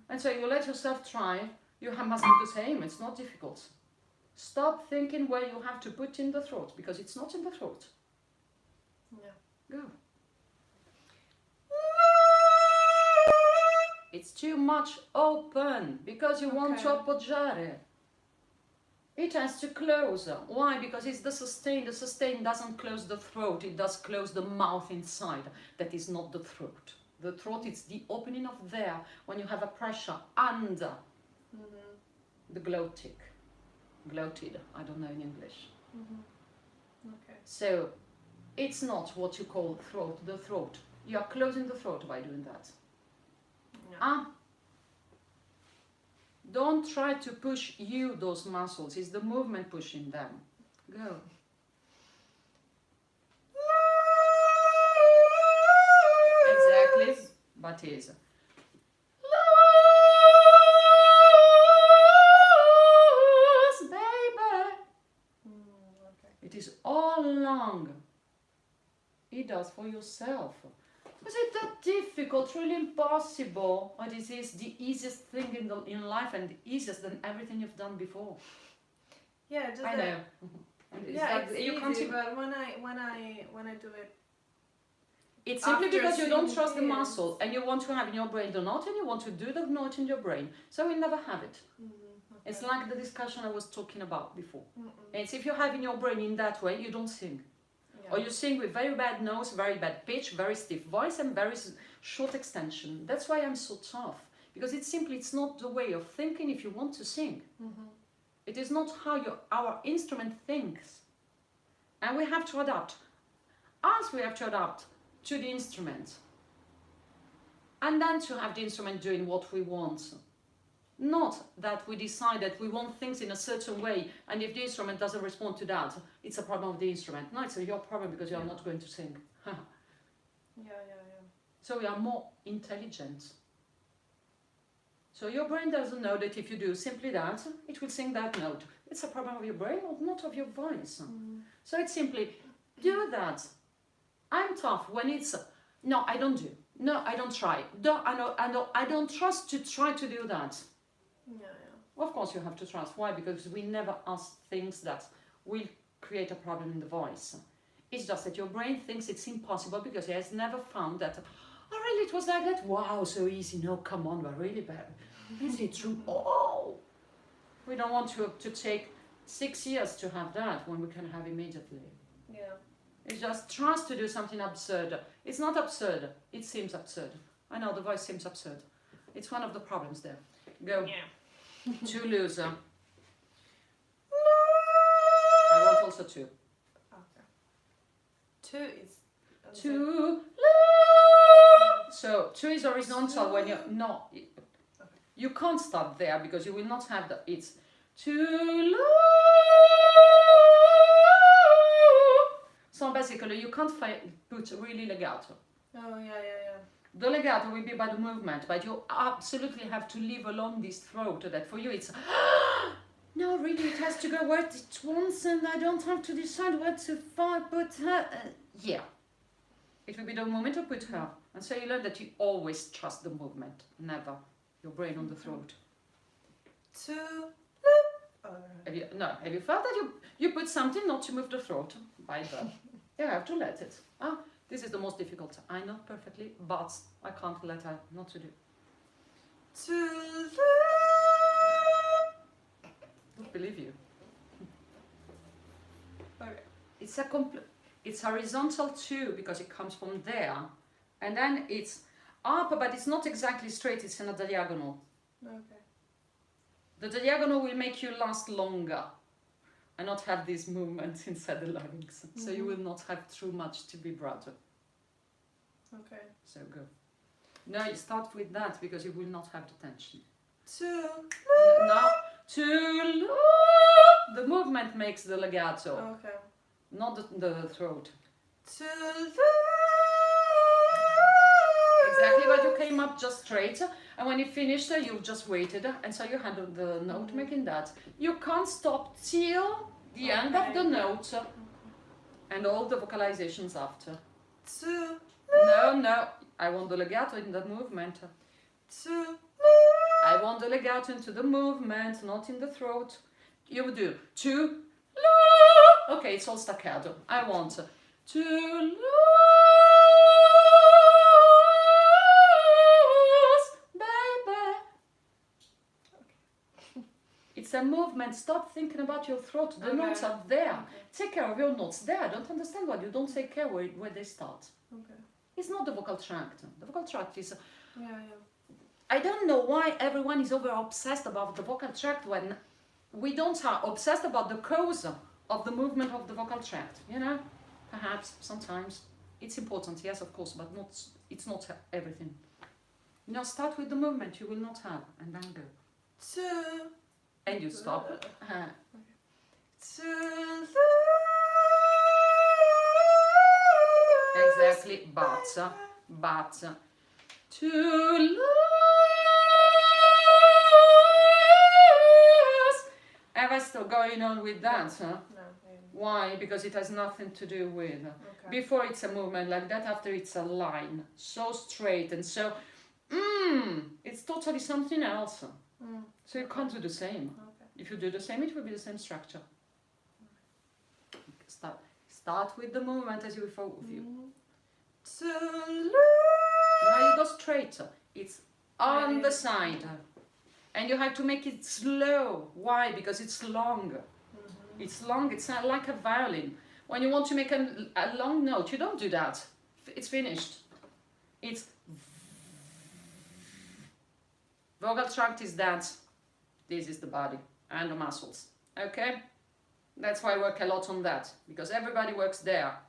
[SPEAKER 1] And so you let yourself try. You must do the same. It's not difficult. Stop thinking where you have to put in the throat, because it's not in the throat.
[SPEAKER 2] Yeah.
[SPEAKER 1] Go. It's too much open because you want to appoggiare. It has to close. Why? Because it's the sustain. The sustain doesn't close the throat. It does close the mouth inside. That is not the throat. The throat is the opening of there when you have a pressure under the glottic. Gloated, I don't know in English.
[SPEAKER 2] Okay.
[SPEAKER 1] So it's not what you call throat, the throat. You are closing the throat by doing that.
[SPEAKER 2] Yeah.
[SPEAKER 1] Don't try to push those muscles. It's the movement pushing them. Go. Exactly, but is. It is all long. It does for yourself. Was it that difficult? Really impossible? Or this is the easiest thing in life and the easiest than everything you've done before?
[SPEAKER 2] Yeah, just
[SPEAKER 1] I know.
[SPEAKER 2] Yeah,
[SPEAKER 1] like
[SPEAKER 2] it's
[SPEAKER 1] you
[SPEAKER 2] easy,
[SPEAKER 1] can't.
[SPEAKER 2] but when I do it,
[SPEAKER 1] It's simply
[SPEAKER 2] after
[SPEAKER 1] because you don't
[SPEAKER 2] seeing
[SPEAKER 1] trust the
[SPEAKER 2] this-
[SPEAKER 1] muscle and you want to have in your brain the note and you want to do the note in your brain. So you'll never have it.
[SPEAKER 2] okay.
[SPEAKER 1] It's like the discussion I was talking about before. It's if you have in your brain in that way, you don't sing.
[SPEAKER 2] Yeah.
[SPEAKER 1] Or you sing with very bad nose, very bad pitch, very stiff voice and very short extension. That's why I'm so tough. Because it's not the way of thinking if you want to sing. It is not how our instrument thinks. And we have to adapt. Us, we have to adapt to the instrument. And then to have the instrument doing what we want. Not that we decide that we want things in a certain way, and if the instrument doesn't respond to that, it's a problem of the instrument. No, it's your problem because you're not going to sing.
[SPEAKER 2] Yeah.
[SPEAKER 1] So we are more intelligent. So your brain doesn't know that if you do simply that, it will sing that note. It's a problem of your brain or not of your voice. So it's simply, do that. I'm tough when it's, no, I don't do. No, I don't try. I don't trust to try to do that.
[SPEAKER 2] Yeah.
[SPEAKER 1] Of course you have to trust. Why? Because we never ask things that will create a problem in the voice. It's just that your brain thinks it's impossible because it has never found that, oh really, it was like that? Wow, so easy. No, come on, but really bad. Is it true? Oh! We don't want to take 6 years to have that when we can have immediately.
[SPEAKER 2] Yeah.
[SPEAKER 1] It's just trust to do something absurd. It's not absurd. It seems absurd. I know the voice seems absurd. It's one of the problems there. Go.
[SPEAKER 2] Yeah.
[SPEAKER 1] 2 loser. I want also 2.
[SPEAKER 2] Okay. 2 is.
[SPEAKER 1] 2. So 2 is horizontal when you no. You can't start there because you will not have the. It's 2. So basically, you can't put really legato.
[SPEAKER 2] Oh yeah.
[SPEAKER 1] The legato will be by the movement, but you absolutely have to live along this throat. That for you, it's no, really, it has to go where it wants, and I don't have to decide where to put her. Yeah, it will be the moment to put her, and so you learn that you always trust the movement, never your brain on the throat.
[SPEAKER 2] 2. Oh,
[SPEAKER 1] Have you felt that you put something not to move the throat by the? You have to let it. This is the most difficult. I know perfectly, but I can't let her not to do.
[SPEAKER 2] 2.
[SPEAKER 1] Don't believe you.
[SPEAKER 2] Okay.
[SPEAKER 1] It's horizontal too because it comes from there, and then it's up, but it's not exactly straight. It's in a diagonal.
[SPEAKER 2] Okay.
[SPEAKER 1] The diagonal will make you last longer and not have these movements inside the larynx. So you will not have too much to vibrato.
[SPEAKER 2] Okay.
[SPEAKER 1] So go. No, you start with that because you will not have the tension.
[SPEAKER 2] 2.
[SPEAKER 1] Now, the movement makes the legato,
[SPEAKER 2] Okay.
[SPEAKER 1] not the throat.
[SPEAKER 2] 2.
[SPEAKER 1] Exactly, but you came up just straight, and when you finished, you just waited, and so you had the note making that. You can't stop till the end of the note, and all the vocalizations after.
[SPEAKER 2] 2.
[SPEAKER 1] No, I want the legato in the movement.
[SPEAKER 2] 2.
[SPEAKER 1] I want the legato into the movement, not in the throat. You would do 2. Okay, it's all staccato. I want 2. It's a movement. Stop thinking about your throat. The notes are there. Take care of your notes there. I don't understand why you don't take care where they start.
[SPEAKER 2] Okay.
[SPEAKER 1] It's not the vocal tract. The vocal tract is...
[SPEAKER 2] Yeah.
[SPEAKER 1] I don't know why everyone is over obsessed about the vocal tract when we don't are obsessed about the cause of the movement of the vocal tract. You know, perhaps sometimes it's important, yes, of course, but not. It's not everything. You start with the movement you will not have, and then go.
[SPEAKER 2] 2.
[SPEAKER 1] And you stop.
[SPEAKER 2] 2.
[SPEAKER 1] Exactly, but to lose. And we're still going on with that, huh?
[SPEAKER 2] No.
[SPEAKER 1] Why? Because it has nothing to do with.
[SPEAKER 2] Okay.
[SPEAKER 1] Before it's a movement like that, after it's a line, so straight and so. It's totally something else. So you can't do the same.
[SPEAKER 2] Okay.
[SPEAKER 1] If you do the same, it will be the same structure. Start with the movement as you before with you.
[SPEAKER 2] To lose.
[SPEAKER 1] Now you go straight. It's on the side. And you have to make it slow. Why? Because it's long. It's long. It's like a violin. When you want to make a long note, you don't do that. It's finished. It's vocal tract is that. This is the body and the muscles. Okay? That's why I work a lot on that. Because everybody works there.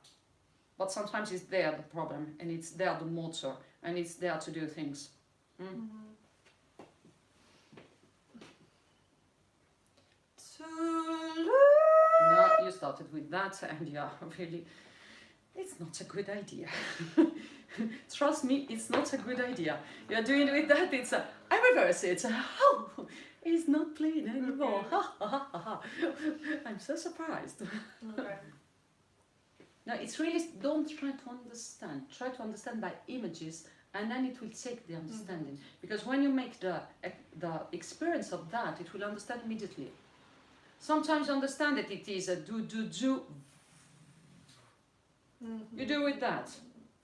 [SPEAKER 1] But sometimes it's there the problem. And it's there the motor. And it's there to do things.
[SPEAKER 2] To lose.
[SPEAKER 1] No, you started with that and yeah, really. It's not a good idea. Trust me, it's not a good idea. You're doing it with that, it's a, I reverse it. Oh, it's not playing anymore. I'm so surprised.
[SPEAKER 2] Okay.
[SPEAKER 1] No, it's really, don't try to understand. Try to understand by images, and then it will take the understanding. Because when you make the experience of that, it will understand immediately. Sometimes you understand that it is a do. You do with that.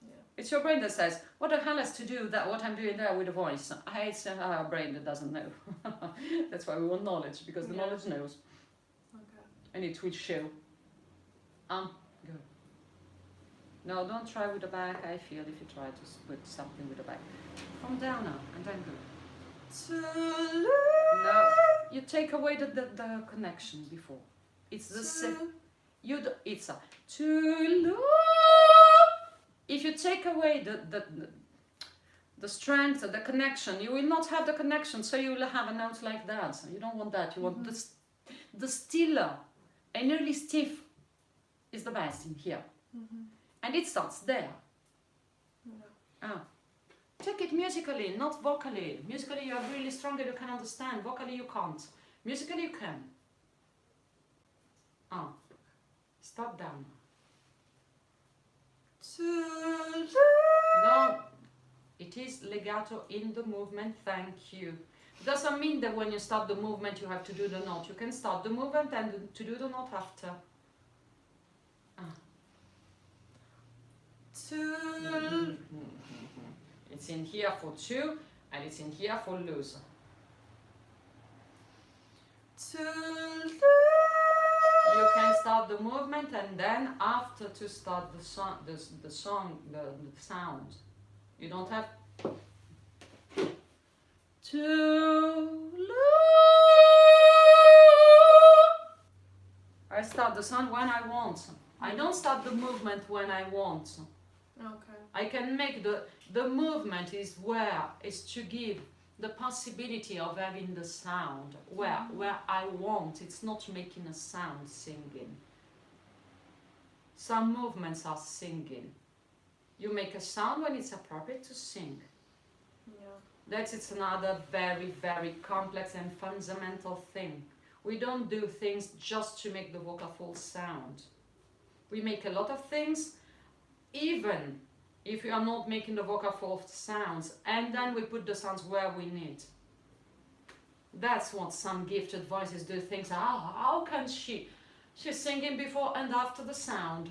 [SPEAKER 2] Yeah.
[SPEAKER 1] It's your brain that says, what the hell has to do that, what I'm doing there with the voice? It's our brain that doesn't know. That's why we want knowledge, because the knowledge knows.
[SPEAKER 2] Okay.
[SPEAKER 1] And it will show. Go. No, don't try with the back, I feel, if you try to put something with the back. From down now, and then go. No, you take away the connection before. It's the same. It's a to. If you take away the strength, the connection, you will not have the connection, so you will have a note like that. You don't want that. You want the stiller, and nearly stiff is the best in here. And it starts there. Take it musically, not vocally. Musically you are really strong and you can understand. Vocally you can't. Musically you can. Stop down. No, it is legato in the movement, thank you. Doesn't mean that when you start the movement you have to do the note. You can start the movement and to do the note after. It's in here for two and it's in here for lose. You can start the movement and then after to start the sound. You don't have to. I start the sound when I want. I don't start the movement when I want.
[SPEAKER 2] Okay.
[SPEAKER 1] I can make the movement is where is to give the possibility of having the sound where I want. It's not making a sound singing. Some movements are singing. You make a sound when it's appropriate to sing. It's another very, very complex and fundamental thing. We don't do things just to make the vocal full sound. We make a lot of things even if we are not making the vocal fold sounds, and then we put the sounds where we need. That's what some gifted voices do. Things, how can she's singing before and after the sound.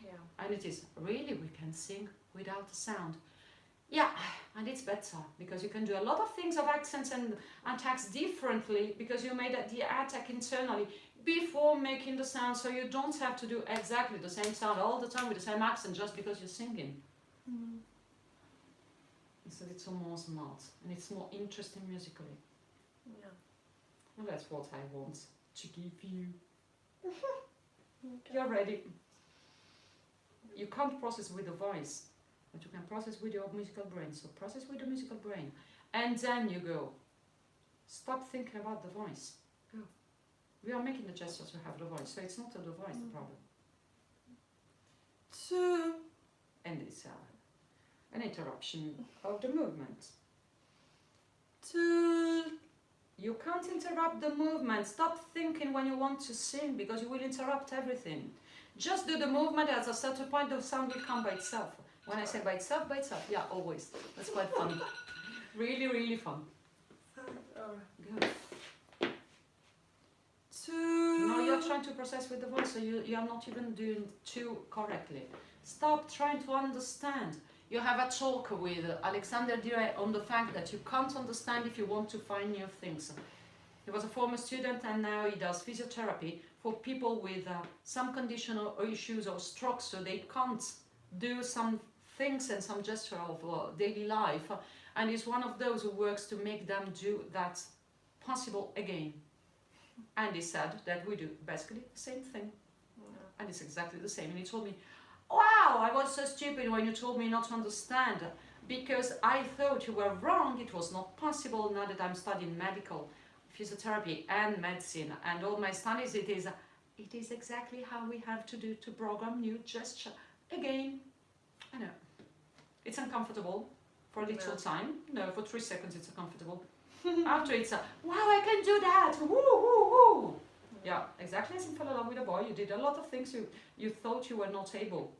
[SPEAKER 2] Yeah.
[SPEAKER 1] And it is, really, we can sing without the sound. Yeah, and it's better, because you can do a lot of things of accents and attacks differently, because you made the attack internally before making the sound, so you don't have to do exactly the same sound all the time with the same accent just because you're singing. So it's more smart and it's more interesting musically.
[SPEAKER 2] Yeah.
[SPEAKER 1] And that's what I want to give you.
[SPEAKER 2] Okay.
[SPEAKER 1] You're ready. You can't process with the voice, but you can process with your musical brain. So process with the musical brain. And then you go. Stop thinking about the voice. Go. We are making the gestures to have the voice, so it's not the voice the problem. And it's an interruption of the movement. You can't interrupt the movement. Stop thinking when you want to sing, because you will interrupt everything. Just do the movement. At a certain point the sound will come by itself. When I say by itself, yeah, always. That's quite funny. Really, really fun. Good. No, you're trying to process with the voice, so you are not even doing too correctly. Stop trying to understand. You have a talk with Alexander Dire on the fact that you can't understand if you want to find new things. He was a former student and now he does physiotherapy for people with some condition or issues or strokes, so they can't do some things and some gesture of daily life. And he's one of those who works to make them do that possible again. And he said that we do basically the same thing. And it's exactly the same. And he told me, wow, I was so stupid when you told me not to understand, because I thought you were wrong. It was not possible. Now that I'm studying medical physiotherapy and medicine and all my studies, it it is exactly how we have to do to program new gesture. Again, I know, it's uncomfortable for a little time. No, for 3 seconds it's uncomfortable. After it's wow, I can do that, woo, woo, woo. Yeah, exactly as in Fall in Love with a Boy, you did a lot of things you thought you were not able,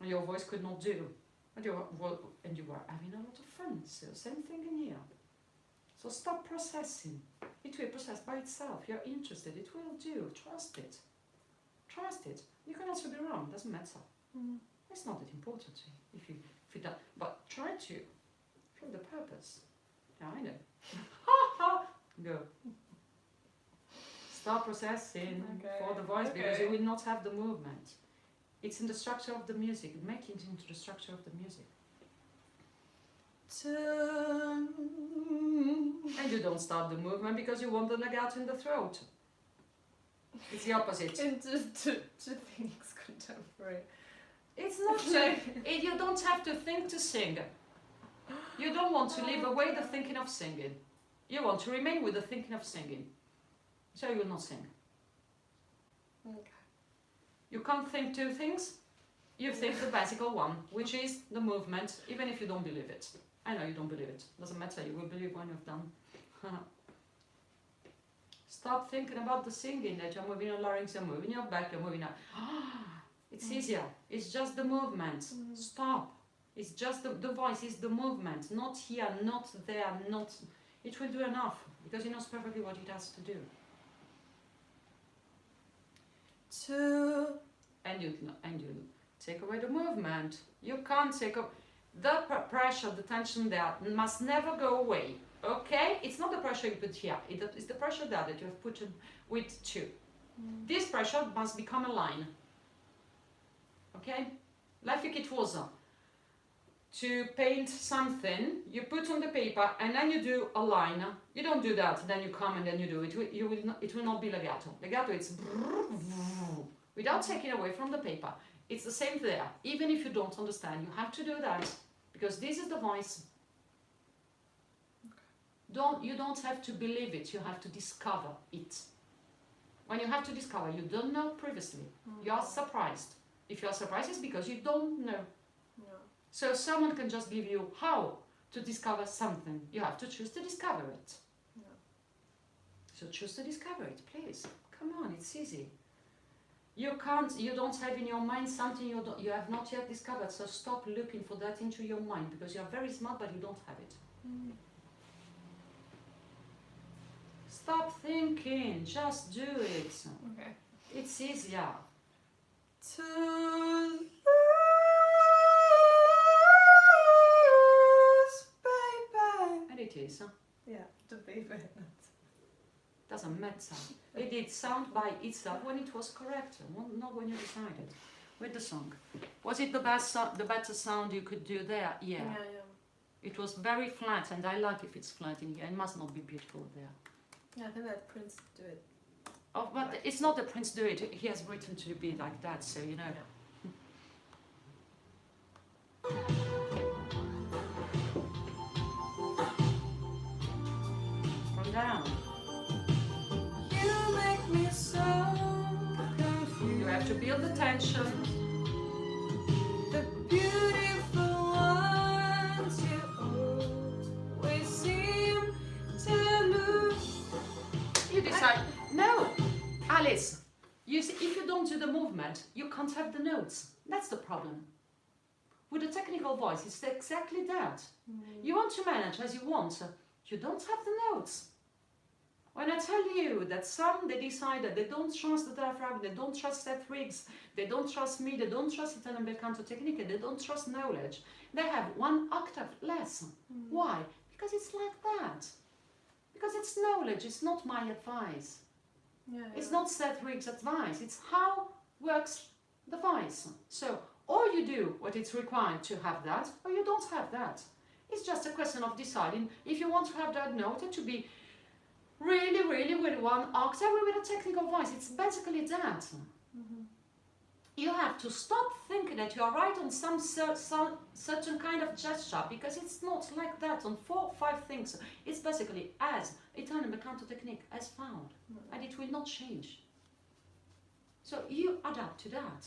[SPEAKER 1] your voice could not do, and you were having a lot of fun. So same thing in here. So stop processing. It will process by itself. You're interested, it will do. Trust it. Trust it. You can also be wrong, doesn't matter. It's not that important if you don't. But try to feel the purpose. Yeah, I know. Go. Start processing for the voice because you will not have the movement. It's in the structure of the music. Make it into the structure of the music. And you don't start the movement because you want the legato in the throat. It's the opposite.
[SPEAKER 2] Into things contemporary.
[SPEAKER 1] It's not you don't have to think to sing. You don't want to leave away the thinking of singing. You want to remain with the thinking of singing. So you will not sing.
[SPEAKER 2] Okay.
[SPEAKER 1] You can't think 2 things. You think the basic one, which is the movement, even if you don't believe it. I know you don't believe it. Doesn't matter, you will believe when you've done. Stop thinking about the singing, that you're moving your larynx, you're moving your back, you're moving up. It's easier. It's just the movement. Stop. It's just the voice is the movement. Not here, not there, not... It will do enough, because it knows perfectly what it has to do. And you take away the movement. You can't take away the pressure, the tension there must never go away. Okay, it's not the pressure you put here. It's the pressure there that you have put in with 2. This pressure must become a line. Okay, like it was to paint something. You put on the paper and then you do a line. You don't do that. Then you come and then you do it. It will not be legato. Legato, it's without taking away from the paper. It's the same there. Even if you don't understand, you have to do that because this is the voice. You don't have to believe it. You have to discover it. When you have to discover, you don't know previously. You are surprised. If you are surprised, it's because you don't know. So someone can just give you how to discover something. You have to choose to discover it. So choose to discover it, please. Come on, it's easy. You don't have in your mind something you have not yet discovered, so stop looking for that into your mind, because you are very smart, but you don't have it. Stop thinking, just do it.
[SPEAKER 2] Okay.
[SPEAKER 1] It's easier.
[SPEAKER 5] To lose, baby.
[SPEAKER 1] And it is.
[SPEAKER 2] Yeah, the baby.
[SPEAKER 1] Doesn't matter. It did sound by itself when it was correct, not when you decided. With the song. Was it the better sound you could do there? Yeah. It was very flat, and I like if it's flat in here. It must not be beautiful there.
[SPEAKER 2] Yeah, I think that Prince do it.
[SPEAKER 1] Oh, but it's not the Prince do it. He has written to be like that, so you know. From down.
[SPEAKER 5] You make me so confused.
[SPEAKER 1] You have to build the tension.
[SPEAKER 5] The beautiful ones you always seem to lose.
[SPEAKER 1] You decide, no, Alice, you see, if you don't do the movement, you can't have the notes. That's the problem. With a technical voice, it's exactly that. You want to manage as you want, you don't have the notes. When I tell you that they decided they don't trust the diaphragm, they don't trust Seth Riggs, they don't trust me, they don't trust Italian bel canto technique, they don't trust knowledge, they have 1 octave less. Why? Because it's like that. Because it's knowledge, it's not my advice. It's not Seth Riggs' advice, it's how works the voice. So, or you do what it's required to have that, or you don't have that. It's just a question of deciding if you want to have that note to be really, really with 1 octave or with a technical voice. It's basically that. You have to stop thinking that you are right on some certain kind of gesture, because it's not like that on 4 or 5 things. It's basically as Italian bel canto technique as found, and it will not change. So you adapt to that.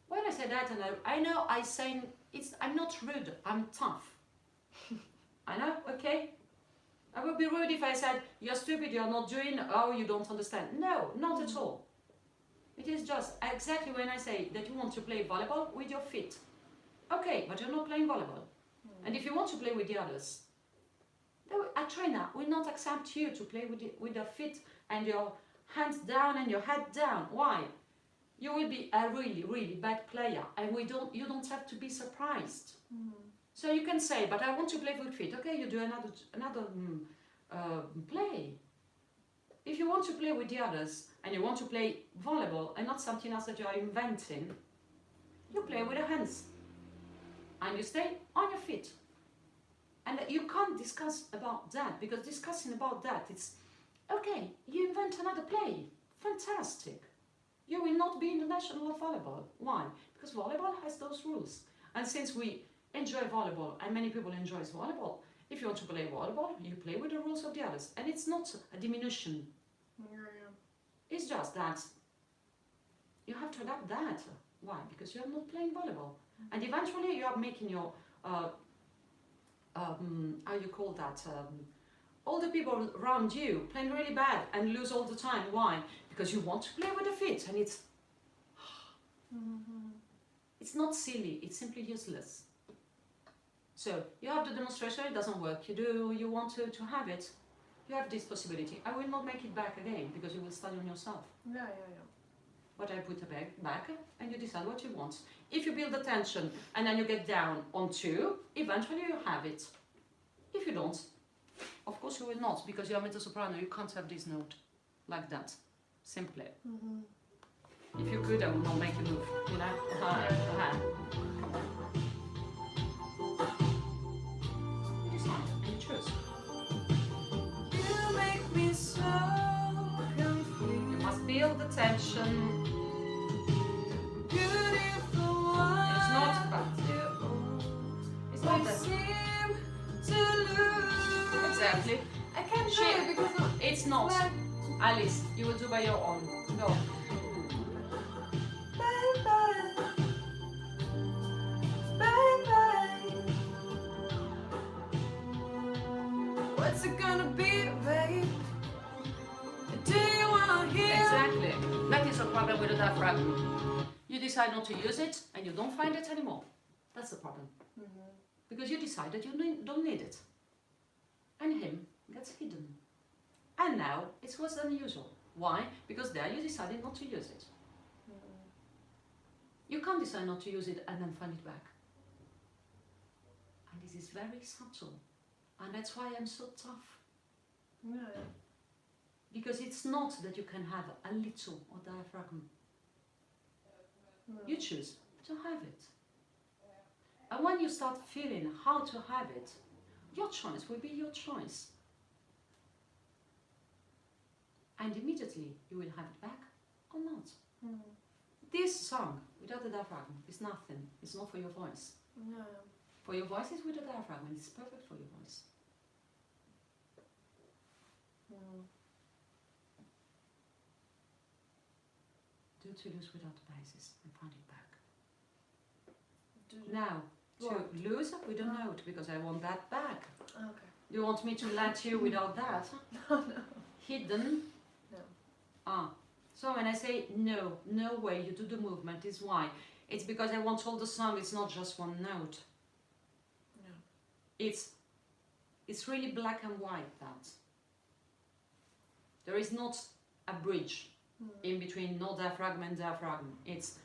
[SPEAKER 1] When I say that, and I know I say I'm not rude, I'm tough. I know, okay? I would be rude if I said, you're stupid, you're not doing, oh, you don't understand. No, not at all. It is just exactly when I say that you want to play volleyball with your feet. Okay, but you're not playing volleyball. And if you want to play with the others, a trainer will not accept you to play with your feet and your hands down and your head down. Why? You will be a really, really bad player, and you don't have to be surprised. So you can say, but I want to play with feet. Okay, you do another play. If you want to play with the others and you want to play volleyball and not something else that you are inventing, you play with your hands and you stay on your feet. And you can't discuss about that, because discussing about that, it's okay, you invent another play. Fantastic. You will not be in the national of volleyball. Why? Because volleyball has those rules. And since we enjoy volleyball, and many people enjoy volleyball, if you want to play volleyball, you play with the rules of the others. And it's not a diminution. It's just that you have to adapt that. Why? Because you're not playing volleyball. And eventually you are making your, how you call that, all the people around you playing really bad and lose all the time. Why? Because you want to play with the feet, and it's not silly, it's simply useless. So you have the demonstration, it doesn't work, you want to have it, you have this possibility. I will not make it back again, because you will study on yourself.
[SPEAKER 2] Yeah.
[SPEAKER 1] But I put it back and you decide what you want. If you build the tension and then you get down on 2, eventually you have it. If you don't, of course you will not, because you're mezzo soprano, you can't have this note like that, simply. If you could, I would not make you move, you know? You decide and you choose.
[SPEAKER 5] You make me so confused.
[SPEAKER 1] You must build the tension.
[SPEAKER 5] Beautiful
[SPEAKER 1] It's not bad. It's not that.
[SPEAKER 5] seem to lose.
[SPEAKER 1] Exactly.
[SPEAKER 5] I can't do
[SPEAKER 1] Shit.
[SPEAKER 5] it because of
[SPEAKER 1] It's not. Alice, you will do by your own. Go.
[SPEAKER 5] bye bye. Bye bye. What's it gonna be, babe? Do you wanna hear?
[SPEAKER 1] Exactly. That is a problem with the diaphragm. You decide not to use it and you don't find it anymore. That's the problem. Because you decided you don't need it. And him gets hidden. And now it's worse than usual. Why? Because there you decided not to use it. You can't decide not to use it and then find it back. And this is very subtle. And that's why I'm so tough. Because it's not that you can have a little of diaphragm. You choose to have it. And when you start feeling how to have it, your choice will be your choice. And immediately you will have it back or not. This song without the diaphragm is nothing. It's not for your voice. For your voice, it's with the diaphragm, and it's perfect for your voice. Do Toulouse without the basis and find it back. Now, to lose with a note, because I want that back.
[SPEAKER 2] Okay.
[SPEAKER 1] You want me to let you without that?
[SPEAKER 2] No.
[SPEAKER 1] Hidden?
[SPEAKER 2] No.
[SPEAKER 1] So when I say no way, you do the movement, is why? It's because I want all the song, it's not just one note.
[SPEAKER 2] No.
[SPEAKER 1] It's really black and white, that. There is not a bridge in between no diaphragm and diaphragm. It's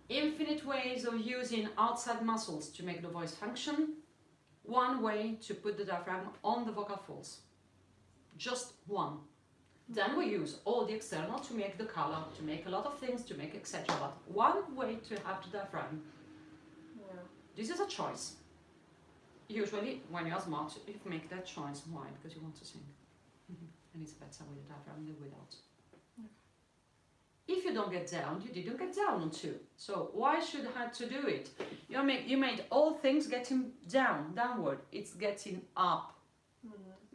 [SPEAKER 1] infinite ways of using outside muscles to make the voice function. One way to put the diaphragm on the vocal folds. Just one. Then we use all the external to make the color, to make a lot of things, to make etc. But one way to have the diaphragm. This is a choice. Usually, when you are smart, you make that choice. Why? Because you want to sing. And it's better with the diaphragm than without. If you don't get down, you didn't get down on 2. So why should I have to do it? You made all things getting downward. It's getting up.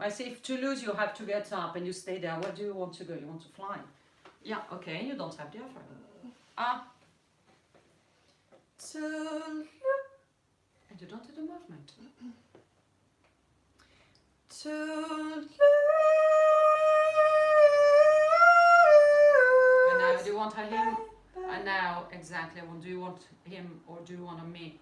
[SPEAKER 1] I say if to lose, you have to get up and you stay there. Where do you want to go? You want to fly. Yeah, okay, you don't have diaphragm. Ah,
[SPEAKER 2] To
[SPEAKER 1] and you don't do the movement.
[SPEAKER 2] To
[SPEAKER 1] And now, do you want a him? And now, exactly, well, do you want him or do you want a me?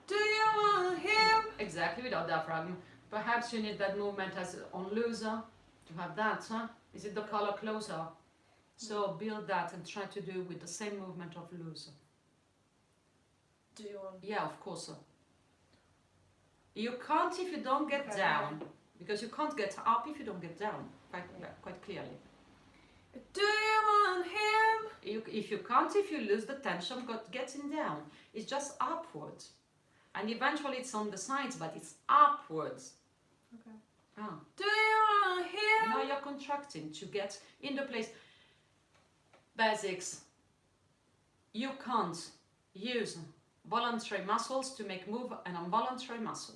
[SPEAKER 2] Do you want him?
[SPEAKER 1] Exactly, without diaphragm. Perhaps you need that movement as on loser to have that, huh? Is it the color closer? So build that and try to do with the same movement of loser.
[SPEAKER 2] Do you want?
[SPEAKER 1] Yeah, of course. So. You can't if you don't get
[SPEAKER 2] Okay,
[SPEAKER 1] down, because you can't get up if you don't get down, quite clearly.
[SPEAKER 2] Do you want him?
[SPEAKER 1] If you can't, if you lose the tension, getting down, it's just upwards. And eventually it's on the sides, but it's upwards.
[SPEAKER 2] Okay.
[SPEAKER 1] Ah.
[SPEAKER 2] Do you want him?
[SPEAKER 1] Now you're contracting to get in the place. Basics. You can't use voluntary muscles to make move an involuntary muscle.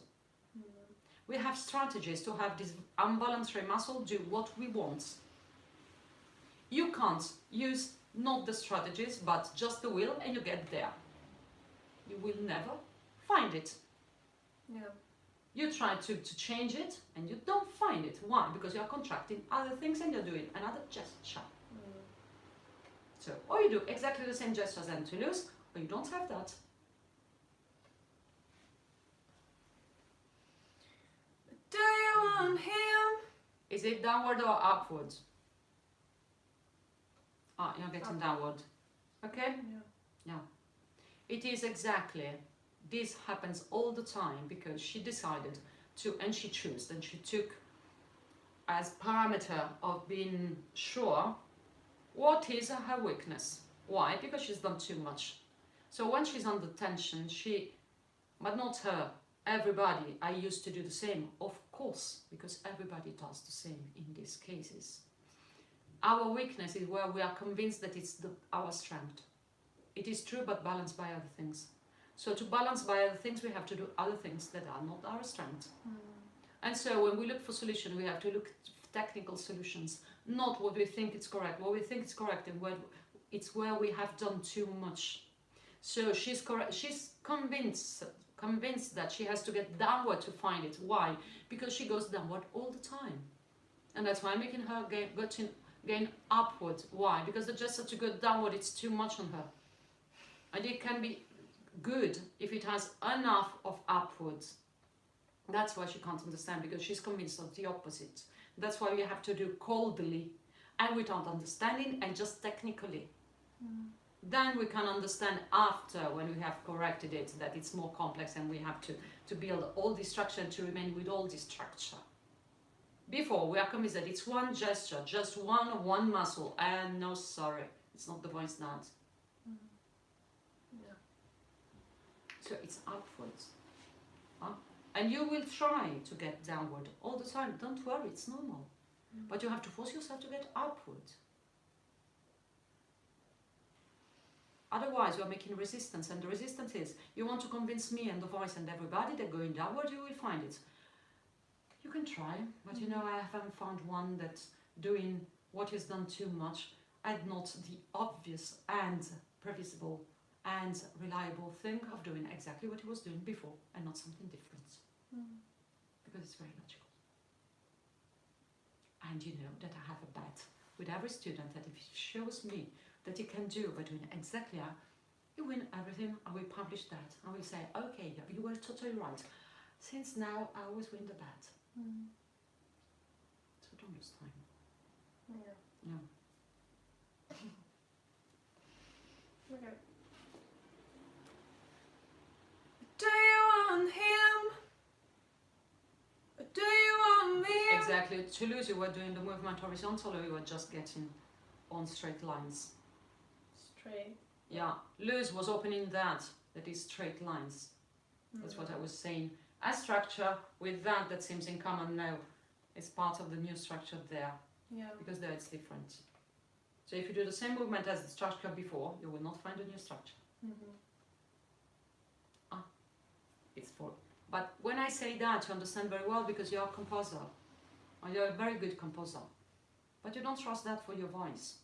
[SPEAKER 1] We have strategies to have this involuntary muscle do what we want. You can't use not the strategies but just the will and you get there. You will never find it.
[SPEAKER 2] Yeah.
[SPEAKER 1] You try to change it and you don't find it. Why? Because you are contracting other things and you're doing another gesture. So, or you do exactly the same gestures and to lose, or you don't have that.
[SPEAKER 2] Do you want him?
[SPEAKER 1] Is it downward or upwards? Ah, you're getting downward. Okay?
[SPEAKER 2] Yeah.
[SPEAKER 1] It is exactly, this happens all the time because she decided to, and she chose, and she took as parameter of being sure what is her weakness. Why? Because she's done too much. So when she's under tension, but not her, everybody, I used to do the same, of course, because everybody does the same in these cases. Our weakness is where we are convinced that it's our strength. It is true, but balanced by other things. So to balance by other things, we have to do other things that are not our strength. And so when we look for solution, we have to look at technical solutions, not what we think is correct. What we think is correct and it's where we have done too much. So she's convinced that she has to get downward to find it. Why? Because she goes downward all the time. And that's why I'm making her gain upward. Why? Because the gesture to go downward, it's too much on her. And it can be good if it has enough of upwards. That's why she can't understand, because she's convinced of the opposite. That's why we have to do coldly and without understanding and just technically. Then we can understand after, when we have corrected it, that it's more complex and we have to build all this structure and to remain with all this structure. Before, we are convinced that it's one gesture, just one muscle, and no, sorry, it's not the voice that.
[SPEAKER 2] Yeah.
[SPEAKER 1] So it's upwards. And you will try to get downward all the time. Don't worry, it's normal. But you have to force yourself to get upward. Otherwise, you are making resistance, and the resistance is, you want to convince me and the voice and everybody that going downward, you will find it. You can try, but you know, I haven't found one that's doing what is done too much and not the obvious and previsible and reliable thing of doing exactly what he was doing before and not something different. Because it's very logical. And you know that I have a bet with every student that if he shows me that he can do by doing exactly that, you win everything. I will publish that. I will say, okay, you were totally right. Since now, I always win the bet. So don't lose time.
[SPEAKER 2] Yeah.
[SPEAKER 1] Yeah.
[SPEAKER 2] Okay. Do you want him? Do you want me?
[SPEAKER 1] Exactly. To lose, you were doing the movement horizontal, or you were just getting on straight lines.
[SPEAKER 2] Straight.
[SPEAKER 1] Yeah. Lose was opening that is straight lines. That's what I was saying. A structure with that seems in common now. It's part of the new structure there.
[SPEAKER 2] Yeah.
[SPEAKER 1] Because there it's different. So if you do the same movement as the structure before, you will not find a new structure. It's for. But when I say that, you understand very well, because you're a composer. Or you're a very good composer. But you don't trust that for your voice.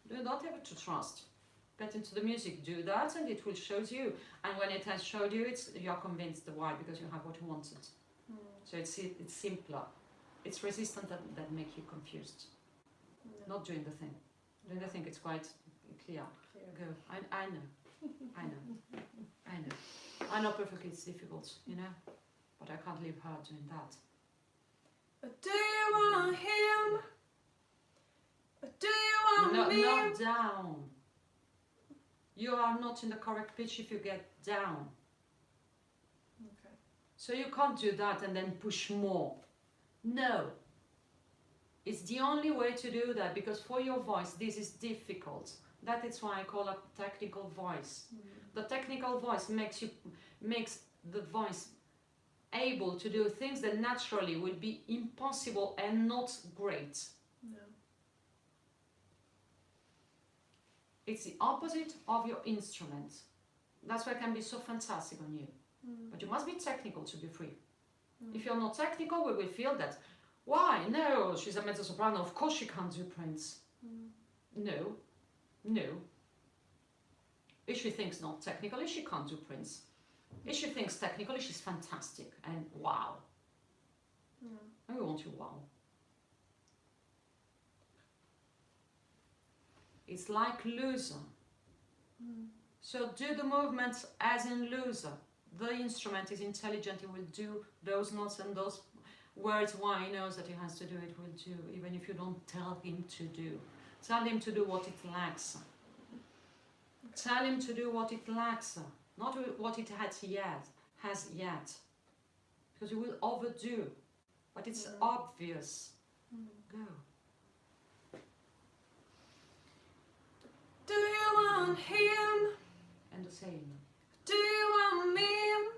[SPEAKER 1] Do not have to trust. Get into the music, do that, and it will show you. And when it has showed you, you are convinced why, because you have what you wanted. So it's simpler. It's resistant that make you confused. Not doing the thing. Doing the thing, it's quite clear. Go. I know. I know. I know perfectly it's difficult, you know, but I can't leave her doing that.
[SPEAKER 2] But do you want him? Or do you want me?
[SPEAKER 1] Not down. You are not in the correct pitch if you get down.
[SPEAKER 2] Okay.
[SPEAKER 1] So you can't do that and then push more. No. It's the only way to do that, because for your voice this is difficult. That is why I call it technical voice. The technical voice makes the voice able to do things that naturally will be impossible and not great.
[SPEAKER 2] No.
[SPEAKER 1] It's the opposite of your instrument. That's why it can be so fantastic on you. But you must be technical to be free. If you're not technical, we will feel that, why? No, she's a mezzo-soprano, of course she can't do Prince. No. If she thinks not technically, she can't do Prince. If she thinks technically, she's fantastic and wow. And we want you wow. It's like loser. So do the movements as in loser. The instrument is intelligent, it will do those notes and those words. Why he knows that he has to do it, will do, even if you don't tell him to do. Tell him to do what it lacks. Tell him to do what it lacks, not what it has yet. Because you will overdo, but it's obvious. Go.
[SPEAKER 2] Do you want him?
[SPEAKER 1] And the same.
[SPEAKER 2] Do you want me?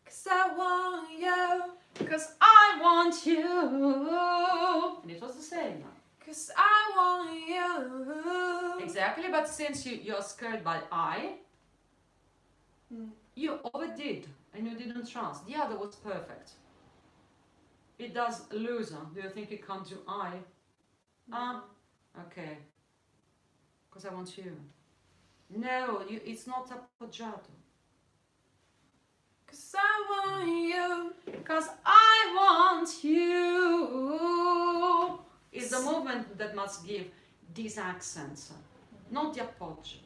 [SPEAKER 2] 'Cause I want you.
[SPEAKER 1] Because I want you. And it was the same.
[SPEAKER 2] 'Cause I want you.
[SPEAKER 1] Exactly, but since you're scared by I, you overdid and you didn't trust. The other was perfect. It does loser. Do you think it can't do I? Okay. Because I want you. No, it's not appoggiato.
[SPEAKER 2] 'Cause I want you.
[SPEAKER 1] Because I want you. It's the movement that must give these accents, not the appoggio.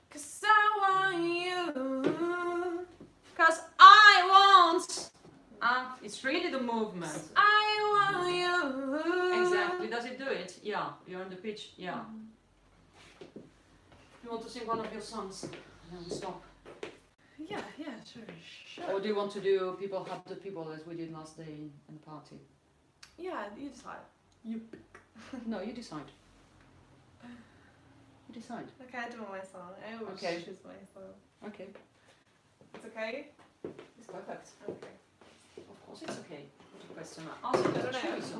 [SPEAKER 2] 'Cause I want you.
[SPEAKER 1] Because I want. It's really the movement.
[SPEAKER 2] I want you.
[SPEAKER 1] Exactly. Does it do it? Yeah. You're on the pitch? Yeah. You want to sing one of your songs? And then we stop.
[SPEAKER 2] Yeah, sure.
[SPEAKER 1] Or do you want to do People Help the People as we did last day in the party?
[SPEAKER 2] Yeah, you decide. You pick.
[SPEAKER 1] No, you decide. You decide.
[SPEAKER 2] Okay, I do my song. I always
[SPEAKER 1] Okay.
[SPEAKER 2] choose my song.
[SPEAKER 1] Okay.
[SPEAKER 2] It's okay?
[SPEAKER 1] It's perfect.
[SPEAKER 2] Okay.
[SPEAKER 1] Of course it's okay. What a question. Ask you to choose.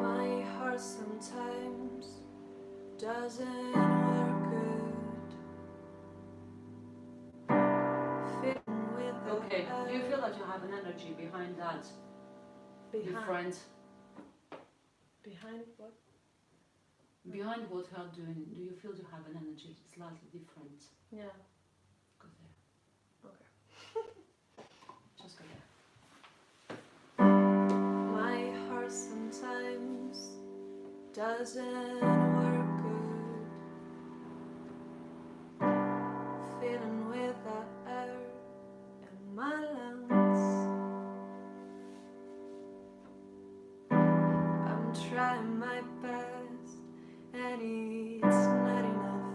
[SPEAKER 2] My heart sometimes doesn't work good. Fitting with the
[SPEAKER 1] Okay. Do you feel that you have an energy behind that? Different.
[SPEAKER 2] Behind what?
[SPEAKER 1] Behind what her doing, do you feel you have an energy slightly different?
[SPEAKER 2] Yeah.
[SPEAKER 1] Go there.
[SPEAKER 2] Okay.
[SPEAKER 1] Just go there.
[SPEAKER 2] My heart sometimes doesn't work good. Feeling with the air in my lungs. I'm trying my best and it's not enough.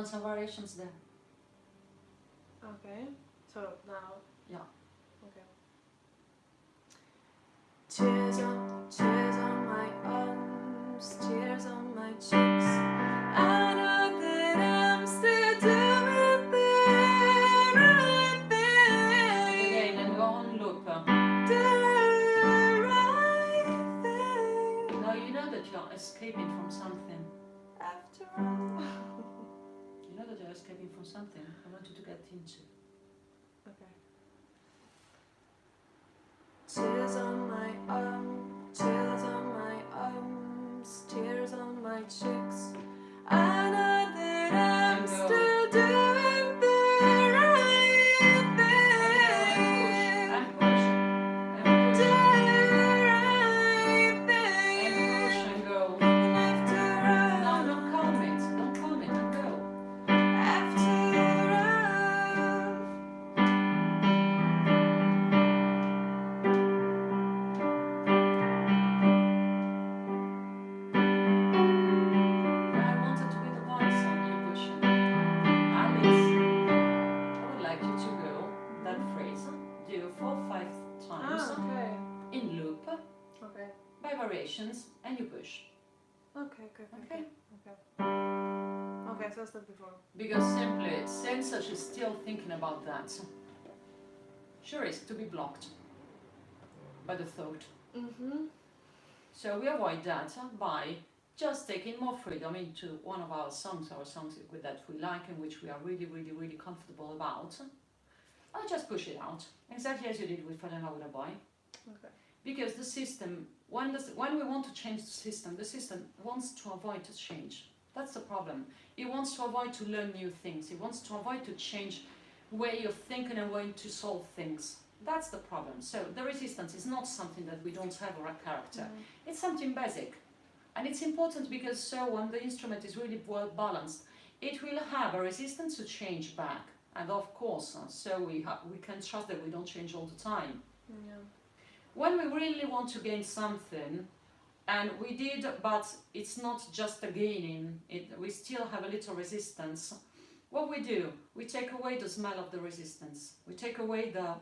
[SPEAKER 1] want some variations there?
[SPEAKER 2] Okay. So now.
[SPEAKER 1] Yeah.
[SPEAKER 2] Okay. Tears on my arms, tears on my cheeks. I know that I'm still doing the right thing.
[SPEAKER 1] Again, and go on loop.
[SPEAKER 2] The right thing.
[SPEAKER 1] Now you know that you're escaping from something.
[SPEAKER 2] After all.
[SPEAKER 1] You know that you're escaping from something. I want you to get into.
[SPEAKER 2] Okay. Tears on my arms, tears on my cheeks. I know that I'm still doing the right thing.
[SPEAKER 1] And push. And
[SPEAKER 2] The
[SPEAKER 1] push.
[SPEAKER 2] right
[SPEAKER 1] And
[SPEAKER 2] thing.
[SPEAKER 1] push and go.
[SPEAKER 2] And after
[SPEAKER 1] No,
[SPEAKER 2] all,
[SPEAKER 1] don't calm it. Don't calm it and go.
[SPEAKER 2] after all.
[SPEAKER 1] I wanted to be the voice on you pushing. Alice, I would like you to go that phrase, do 4 or 5 times
[SPEAKER 2] Okay.
[SPEAKER 1] in loop
[SPEAKER 2] Okay.
[SPEAKER 1] by variations and you push.
[SPEAKER 2] Okay.
[SPEAKER 1] Okay?
[SPEAKER 2] Okay, so I start before.
[SPEAKER 1] Because simply, sensor is still thinking about that. Sure is to be blocked by the thought.
[SPEAKER 2] Mm-hmm.
[SPEAKER 1] So we avoid that by just taking more freedom into one of our songs that we like and which we are really, really, really comfortable about. I just push it out, exactly as you did with Fell in Love with a Boy.
[SPEAKER 2] Okay.
[SPEAKER 1] Because the system, when we want to change the system wants to avoid to change. That's the problem. It wants to avoid to learn new things. It wants to avoid to change way of thinking and way to solve things. That's the problem. So the resistance is not something that we don't have or a character. It's something basic. And it's important because so when the instrument is really well balanced, it will have a resistance to change back. And of course, so we can trust that we don't change all the time.
[SPEAKER 2] Yeah.
[SPEAKER 1] When we really want to gain something, and we did, but it's not just a gaining, we still have a little resistance. What we do, we take away the smell of the resistance. We take away the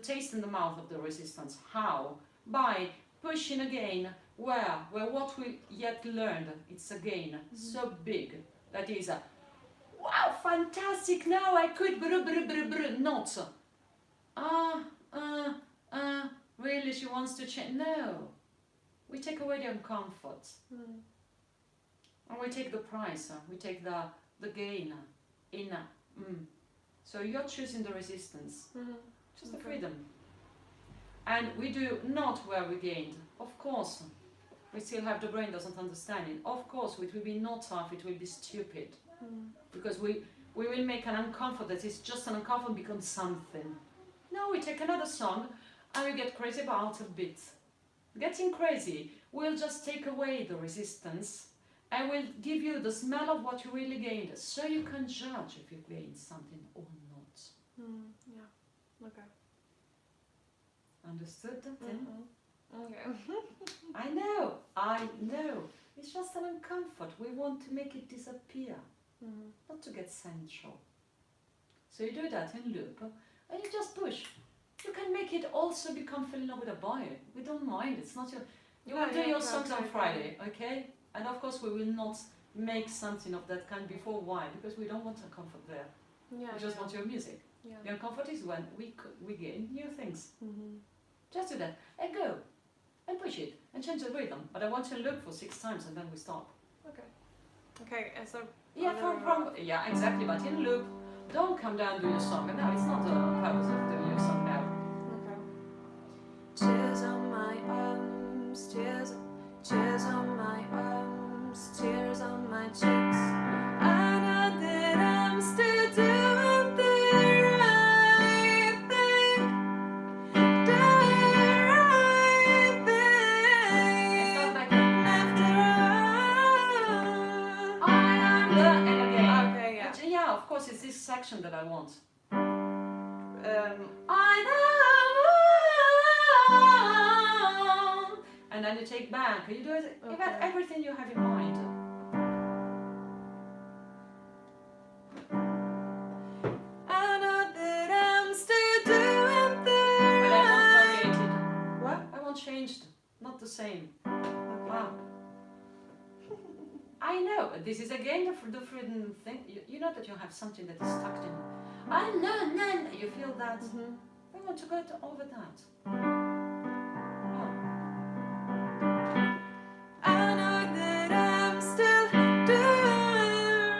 [SPEAKER 1] taste in the mouth of the resistance. How? By pushing again where what we yet learned, it's again so big. That is a, wow, fantastic, now I could, not, really she wants to change, no. We take away the uncomfort. And we take the price, we take the gain in. So you're choosing the resistance, just the freedom. And we do not where we gained. Of course, we still have the brain doesn't understand it. Of course, it will be not tough, it will be stupid. Because we will make an uncomfort that is just an uncomfort becomes something. No, we take another song and we get crazy about a bit. Getting crazy will just take away the resistance and will give you the smell of what you really gained, so you can judge if you gained something or not.
[SPEAKER 2] Yeah. Okay.
[SPEAKER 1] Understood that then?
[SPEAKER 2] Okay.
[SPEAKER 1] I know. It's just an uncomfort. We want to make it disappear, not to get central. So you do that in loop and you just push. You can make it also become Fell in Love with a Boy. We don't mind. It's not your. You will do your songs on Friday, okay? And of course we will not make something of that kind before. Why? Because we don't want a comfort there.
[SPEAKER 2] Yeah.
[SPEAKER 1] We just want your music.
[SPEAKER 2] Yeah.
[SPEAKER 1] Your comfort is when we gain new things. Just do that and go and push it and change the rhythm. But I want you to look for 6 times and then we stop.
[SPEAKER 2] Okay. Okay. And so.
[SPEAKER 1] Yeah, yeah, exactly. But in loop, don't come down to your song. No, it's not the purpose of doing your song now.
[SPEAKER 2] Okay. Tears on my arms, tears on my arms, tears on my cheeks. I know that I'm still doing the right thing, the right thing. After all,
[SPEAKER 1] And again.
[SPEAKER 2] Okay, yeah.
[SPEAKER 1] Yeah, of course, it's this section that I want.
[SPEAKER 2] I know.
[SPEAKER 1] And then you take back. You do it,
[SPEAKER 2] Okay.
[SPEAKER 1] everything you have in mind. I know, this is again the freedom thing. You know that you have something that is stuck in. No, you feel that. We want to go over that. Oh.
[SPEAKER 5] I know that I'm still doing.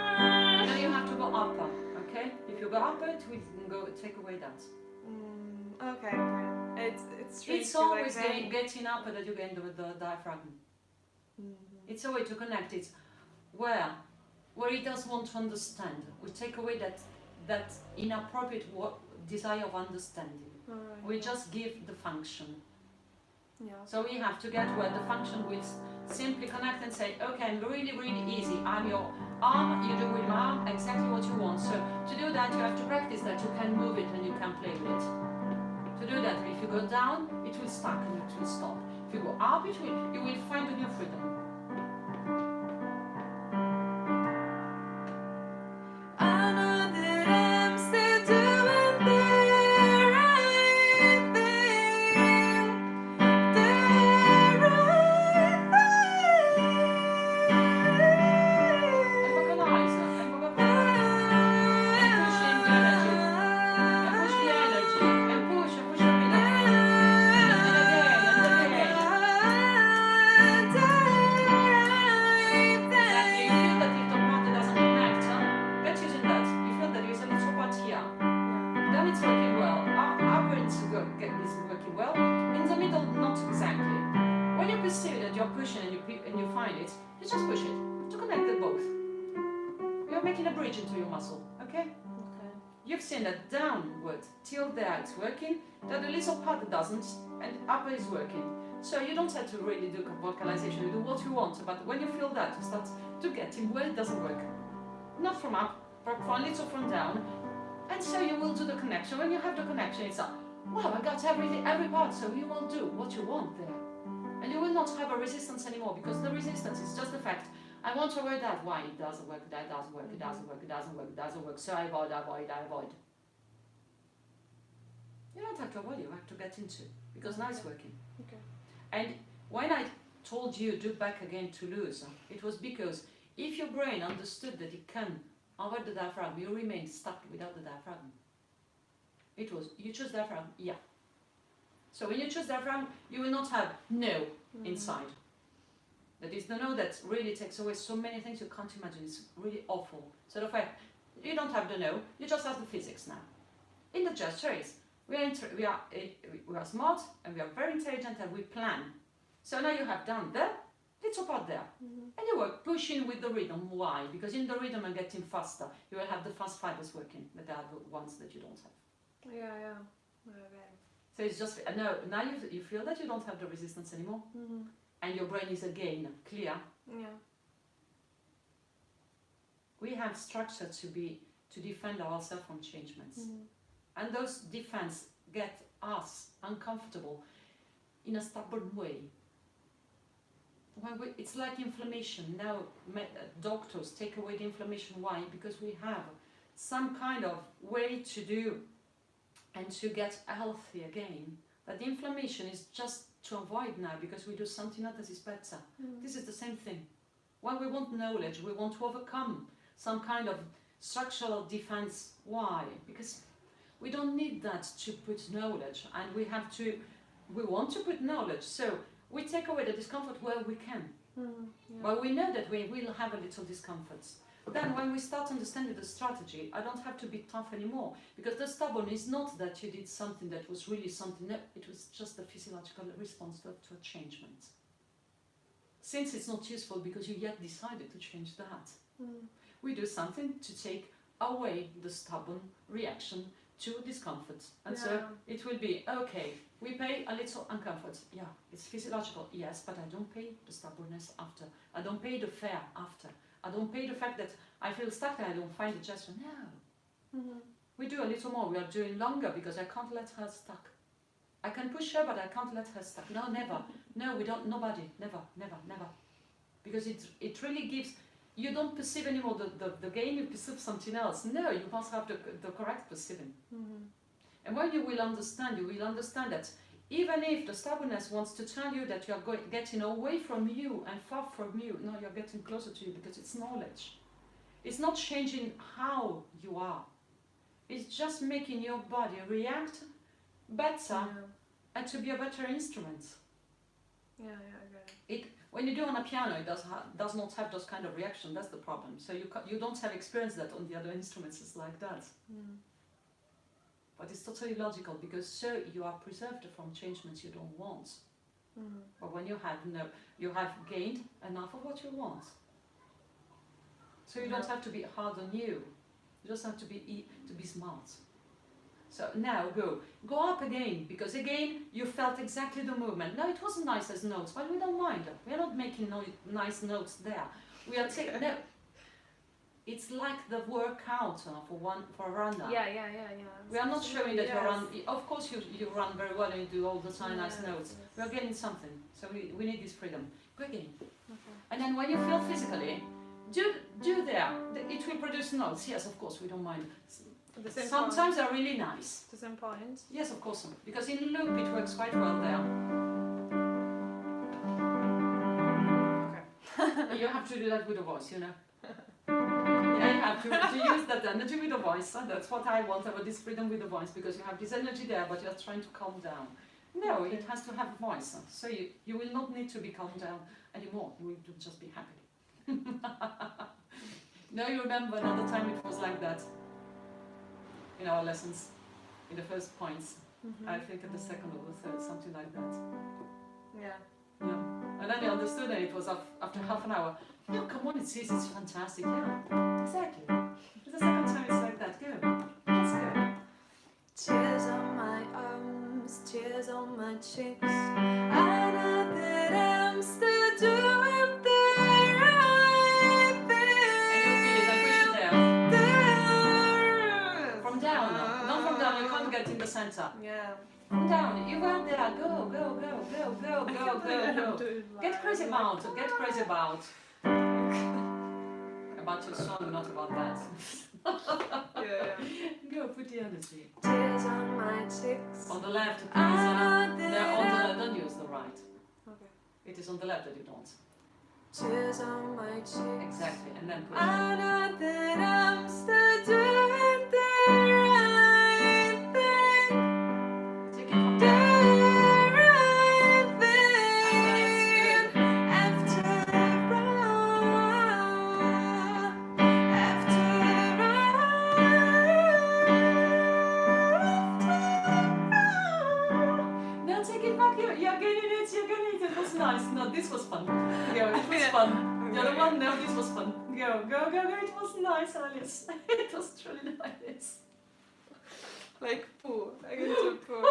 [SPEAKER 1] Now you have to go upper, okay? If you go upper, it will go take away that.
[SPEAKER 2] Okay. It's strange
[SPEAKER 1] It's
[SPEAKER 2] to,
[SPEAKER 1] always
[SPEAKER 2] like,
[SPEAKER 1] getting upper that you get with the diaphragm. It's a way to connect it where it does want to understand. We take away that inappropriate desire of understanding.
[SPEAKER 2] Alright,
[SPEAKER 1] We
[SPEAKER 2] yeah.
[SPEAKER 1] just give the function.
[SPEAKER 2] Yeah.
[SPEAKER 1] So we have to get where the function will simply connect and say, okay, I'm really, really easy. I'm your arm, you do with your arm exactly what you want. So to do that, you have to practice that. You can move it and you can play with it. To do that, if you go down, it will stuck and it will stop. If you go up, you will find a new freedom.
[SPEAKER 5] I know that I'm still doing the right thing. The right
[SPEAKER 1] And vocalize, and push in the energy, and push the energy, and push a bit. Exactly, you feel that if the part doesn't connect, get using that. You feel that there is a little part here. Then it's working well. Upper is working well. In the middle, not exactly. When you perceive that you're pushing and you find it, you just push it to connect them both. You're making a bridge into your muscle, okay? You've seen that downward till there it's working, that the little part that doesn't, and upper is working. So you don't have to really do vocalization, you do what you want, but when you feel that, you start to get in where it doesn't work. Not from up, but from a little from down. And so you will do the connection. When you have the connection, it's like, wow, I got everything, every part, so you will do what you want there. And you will not have a resistance anymore, because the resistance is just the fact, I want to avoid that. Why? It doesn't work, that doesn't work, it doesn't work, it doesn't work, it doesn't work. So I avoid. You don't have to avoid, you have to get into, because now it's working.
[SPEAKER 2] Okay.
[SPEAKER 1] And when I told you do back again to lose, it was because if your brain understood that it can avoid the diaphragm, you remain stuck without the diaphragm. It was, you choose diaphragm, yeah. So when you choose diaphragm, you will not have no inside. That is the no that really takes away so many things you can't imagine. It's really awful. So the fact you don't have the no, you just have the physics now. In the gestures, we are smart and we are very intelligent and we plan. So now you have done the little part there. And you work pushing with the rhythm. Why? Because in the rhythm and getting faster, you will have the fast fibers working, but they are the ones that you don't have.
[SPEAKER 2] Yeah.
[SPEAKER 1] So it's just, now you feel that you don't have the resistance anymore. And your brain is again clear.
[SPEAKER 2] Yeah.
[SPEAKER 1] We have structure to defend ourselves from changements. And those defense get us uncomfortable in a stubborn way. It's like inflammation. Now doctors take away the inflammation. Why? Because we have some kind of way to do and to get healthy again. But the inflammation is just to avoid now, because we do something else that is better. This is the same thing. When we want knowledge, we want to overcome some kind of structural defense. Why? Because we don't need that to put knowledge, and we want to put knowledge, so we take away the discomfort where we can. Well, we know that we will have a little discomfort. Then when we start understanding the strategy, I don't have to be tough anymore, because the stubborn is not that you did something that was really something, no, it was just a physiological response to a changement. Since it's not useful because you yet decided to change that, we do something to take away the stubborn reaction to discomfort. And so it will be, okay, we pay a little uncomfort. Yeah, it's physiological, yes, but I don't pay the stubbornness after. I don't pay the fear after. I don't pay the fact that I feel stuck and I don't find the gesture. No. We do a little more. We are doing longer because I can't let her stuck. I can push her, but I can't let her stuck. No, never. No, we don't. Nobody. Never. Because it really gives. You don't perceive anymore the gain. You perceive something else. No, you must have the correct perceiving. And when you will understand that even if the stubbornness wants to tell you that you're getting away from you and far from you, no, you're getting closer to you because it's knowledge. It's not changing how you are. It's just making your body react better and to be a better instrument.
[SPEAKER 2] Yeah, I got it.
[SPEAKER 1] When you do on a piano, it does not have those kind of reaction. That's the problem. So you don't have experience that on the other instruments. It's like that. But it's totally logical because so you are preserved from changements you don't want. But when you have gained enough of what you want. So you don't have to be hard on you. You just have to be smart. So now go up again, because again you felt exactly the movement. No, it wasn't nice as notes, but we don't mind. We are not making nice notes there. We are taking no. It's like the workout for a runner.
[SPEAKER 2] Yeah.
[SPEAKER 1] We are not showing that you run. Of course you run very well and you do all the time nice notes.
[SPEAKER 2] Yes.
[SPEAKER 1] We are getting something. So we need this freedom. Go again.
[SPEAKER 2] Okay.
[SPEAKER 1] And then when you feel physically, do there. It will produce notes. Yes, of course we don't mind.
[SPEAKER 2] At the same
[SPEAKER 1] Sometimes they're really nice.
[SPEAKER 2] At the same point.
[SPEAKER 1] Yes, of course, because in loop it works quite well there.
[SPEAKER 2] Okay.
[SPEAKER 1] You have to do that with a voice, you know. Yeah, you have to use that energy with a voice. That's what I want, about this freedom with the voice, because you have this energy there, but you're trying to calm down. No, it has to have a voice. So you will not need to be calmed down anymore. You will just be happy. Now you remember another time it was like that. In our lessons, in the first points, I think at the second or the third, something like that.
[SPEAKER 2] Yeah.
[SPEAKER 1] And then I understood that it was after half an hour. No, come on, it's fantastic. Yeah, exactly. The second time it's like that. Go. Let's go.
[SPEAKER 5] Tears on my arms, tears on my cheeks. I know that I'm still doing the right thing.
[SPEAKER 1] And you feel it, I push it there. From down, not from down, you can't get in the center.
[SPEAKER 2] Yeah.
[SPEAKER 1] From down, you went there, go. Get crazy about. About your song, not about that.
[SPEAKER 2] Yeah.
[SPEAKER 1] Go, put the energy.
[SPEAKER 5] Tears on my cheeks.
[SPEAKER 1] On the left, please.
[SPEAKER 5] I know
[SPEAKER 1] They're on the left, don't use the right.
[SPEAKER 2] Okay.
[SPEAKER 1] It is on the left that you don't.
[SPEAKER 5] Tears on my cheeks.
[SPEAKER 1] Exactly, and then push.
[SPEAKER 5] I know that I'm still doing the right thing.
[SPEAKER 1] Take it from
[SPEAKER 5] The
[SPEAKER 1] there.
[SPEAKER 5] right
[SPEAKER 1] That's
[SPEAKER 5] thing.
[SPEAKER 1] good.
[SPEAKER 5] After
[SPEAKER 1] Now take it back, you're getting it. It was nice. No, this was fun. Go, it was fun. The other one, no, this was fun. Go. It was nice, Alice. It was truly nice.
[SPEAKER 2] Like poo. I can do poo.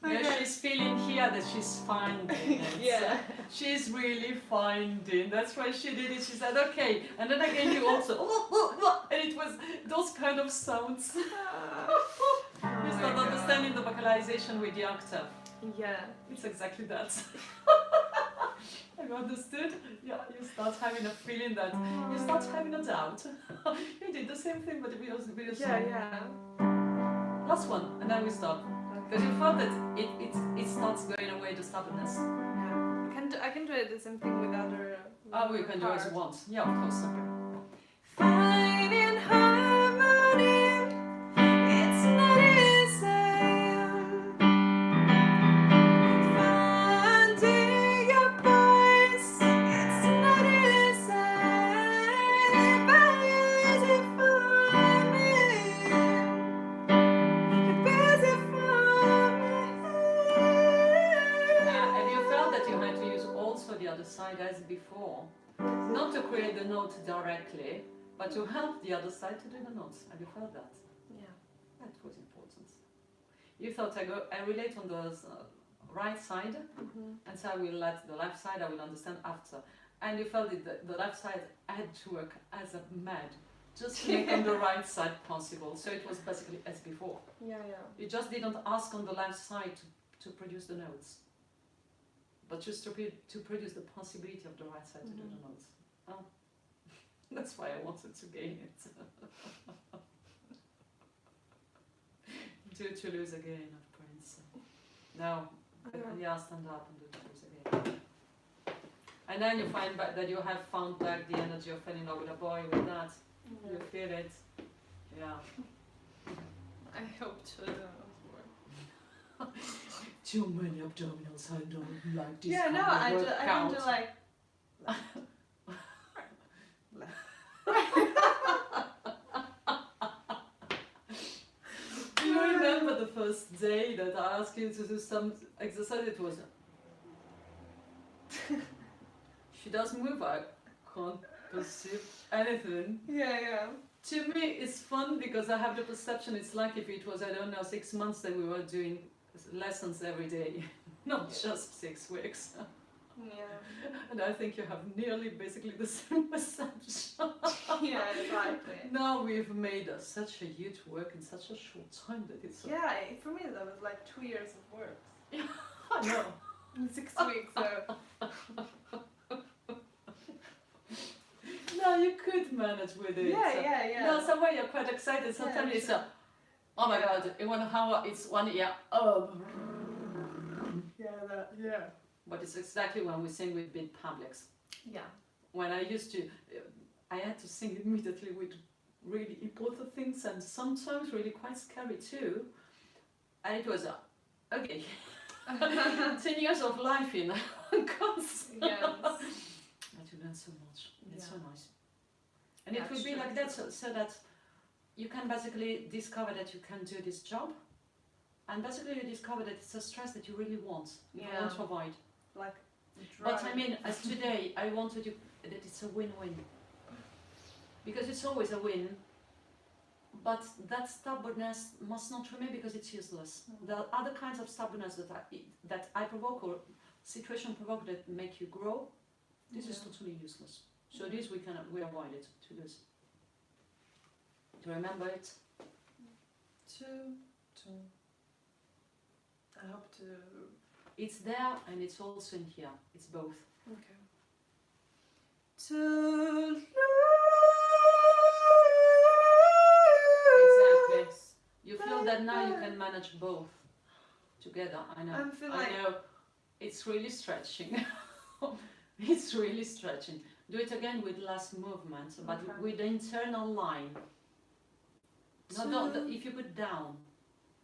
[SPEAKER 1] Yeah, she's feeling here that she's finding it.
[SPEAKER 2] Yeah.
[SPEAKER 1] She's really finding. That's why she did it. She said, okay. And then again, you also, and it was those kind of sounds. You start understanding the vocalization with the octave.
[SPEAKER 2] Yeah.
[SPEAKER 1] It's exactly that. Have you understood? Yeah, you start having a feeling that, you start having a doubt. You did the same thing, but with your song.
[SPEAKER 2] Yeah.
[SPEAKER 1] Last one, and then we stop. Because you felt that it starts going away, the stubbornness.
[SPEAKER 2] Yeah. I can do it the same thing with other.
[SPEAKER 1] Oh, we can do it as once. Yeah, of course.
[SPEAKER 5] finding harmony, it's not easy. Finding your voice, it's not easy. But easy for me. Easy for me.
[SPEAKER 1] Have you felt that you had to use also the other side as before? Not to create the note directly, but to help the other side to do the notes. Have you felt that?
[SPEAKER 2] Yeah.
[SPEAKER 1] That was important. You thought I relate on the right side, and so I will let the left side, I will understand after. And you felt that the left side had to work as a mad, just to make on the right side possible. So it was basically as before.
[SPEAKER 2] Yeah.
[SPEAKER 1] You just didn't ask on the left side to produce the notes, but just to produce the possibility of the right side to do the notes. Oh, that's why I wanted to gain it. Do Toulouse again of Prince. No,
[SPEAKER 2] Yeah.
[SPEAKER 1] yeah, stand up and do Toulouse again. And then you find back that you have found back the energy of falling in love with a boy with that. You feel it. Yeah.
[SPEAKER 2] I hope to.
[SPEAKER 1] Too many abdominals, I don't like this.
[SPEAKER 2] Yeah, no, I don't do like.
[SPEAKER 1] Do you remember the first day that I asked you to do some exercise? It was. She doesn't move, I can't perceive anything.
[SPEAKER 2] Yeah.
[SPEAKER 1] To me, it's fun because I have the perception it's like if it was, I don't know, 6 months that we were doing lessons every day, not just 6 weeks.
[SPEAKER 2] Yeah.
[SPEAKER 1] And I think you have nearly basically the same perception.
[SPEAKER 2] Yeah, exactly.
[SPEAKER 1] Now we've made such a huge work in such a short time that it's.
[SPEAKER 2] Yeah, for me that was like 2 years of work.
[SPEAKER 1] I know.
[SPEAKER 2] In 6 weeks, so.
[SPEAKER 1] No, you could manage with it.
[SPEAKER 2] Yeah.
[SPEAKER 1] No, somewhere you're quite excited. Sometimes it's a, oh my god, in 1 hour it's 1 year. Oh.
[SPEAKER 2] Yeah.
[SPEAKER 1] But it's exactly when we sing with big publics.
[SPEAKER 2] Yeah.
[SPEAKER 1] When I used to, I had to sing immediately with really important things and sometimes really quite scary too. And it was okay. 10 years of life in one concert.
[SPEAKER 2] Yes.
[SPEAKER 1] I to learn so much. It's so nice. And it will be like that so that you can basically discover that you can do this job. And basically you discover that it's a stress that you really want. You want to avoid.
[SPEAKER 2] Like,
[SPEAKER 1] but I mean, as today, I wanted you that it's a win-win. Because it's always a win. But that stubbornness must not remain because it's useless. There are other kinds of stubbornness that I provoke or situation provoke that make you grow. This is totally useless. So this we avoid it to this. Do you remember it?
[SPEAKER 2] I hope to.
[SPEAKER 1] It's there and it's also in here. It's both.
[SPEAKER 2] Okay. To lose.
[SPEAKER 1] Exactly. You feel that now you can manage both together. I know. I know. It's really stretching. It's really stretching. Do it again with last movement, but with the internal line. No, if you put down,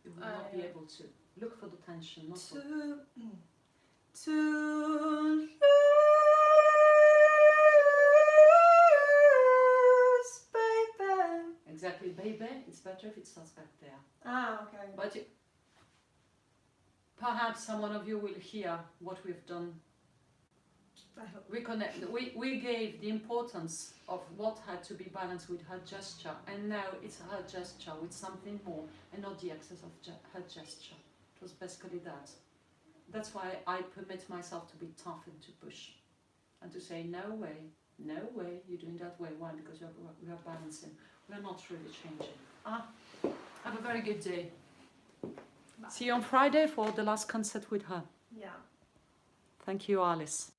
[SPEAKER 1] you will not be able to. Look for the tension, not for...
[SPEAKER 2] To lose, baby.
[SPEAKER 1] Exactly, baby. It's better if it starts back there.
[SPEAKER 2] Ah, okay.
[SPEAKER 1] But perhaps one of you will hear what we've done. We gave the importance of what had to be balanced with her gesture, and now it's her gesture with something more, and not the excess of her gesture. It was basically that. That's why I permit myself to be tough and to push, and to say no way, you're doing that way. Why? Because we are balancing. We are not really changing. Have a very good day.
[SPEAKER 2] Bye.
[SPEAKER 1] See you on Friday for the last concert with her.
[SPEAKER 2] Yeah.
[SPEAKER 1] Thank you, Alice.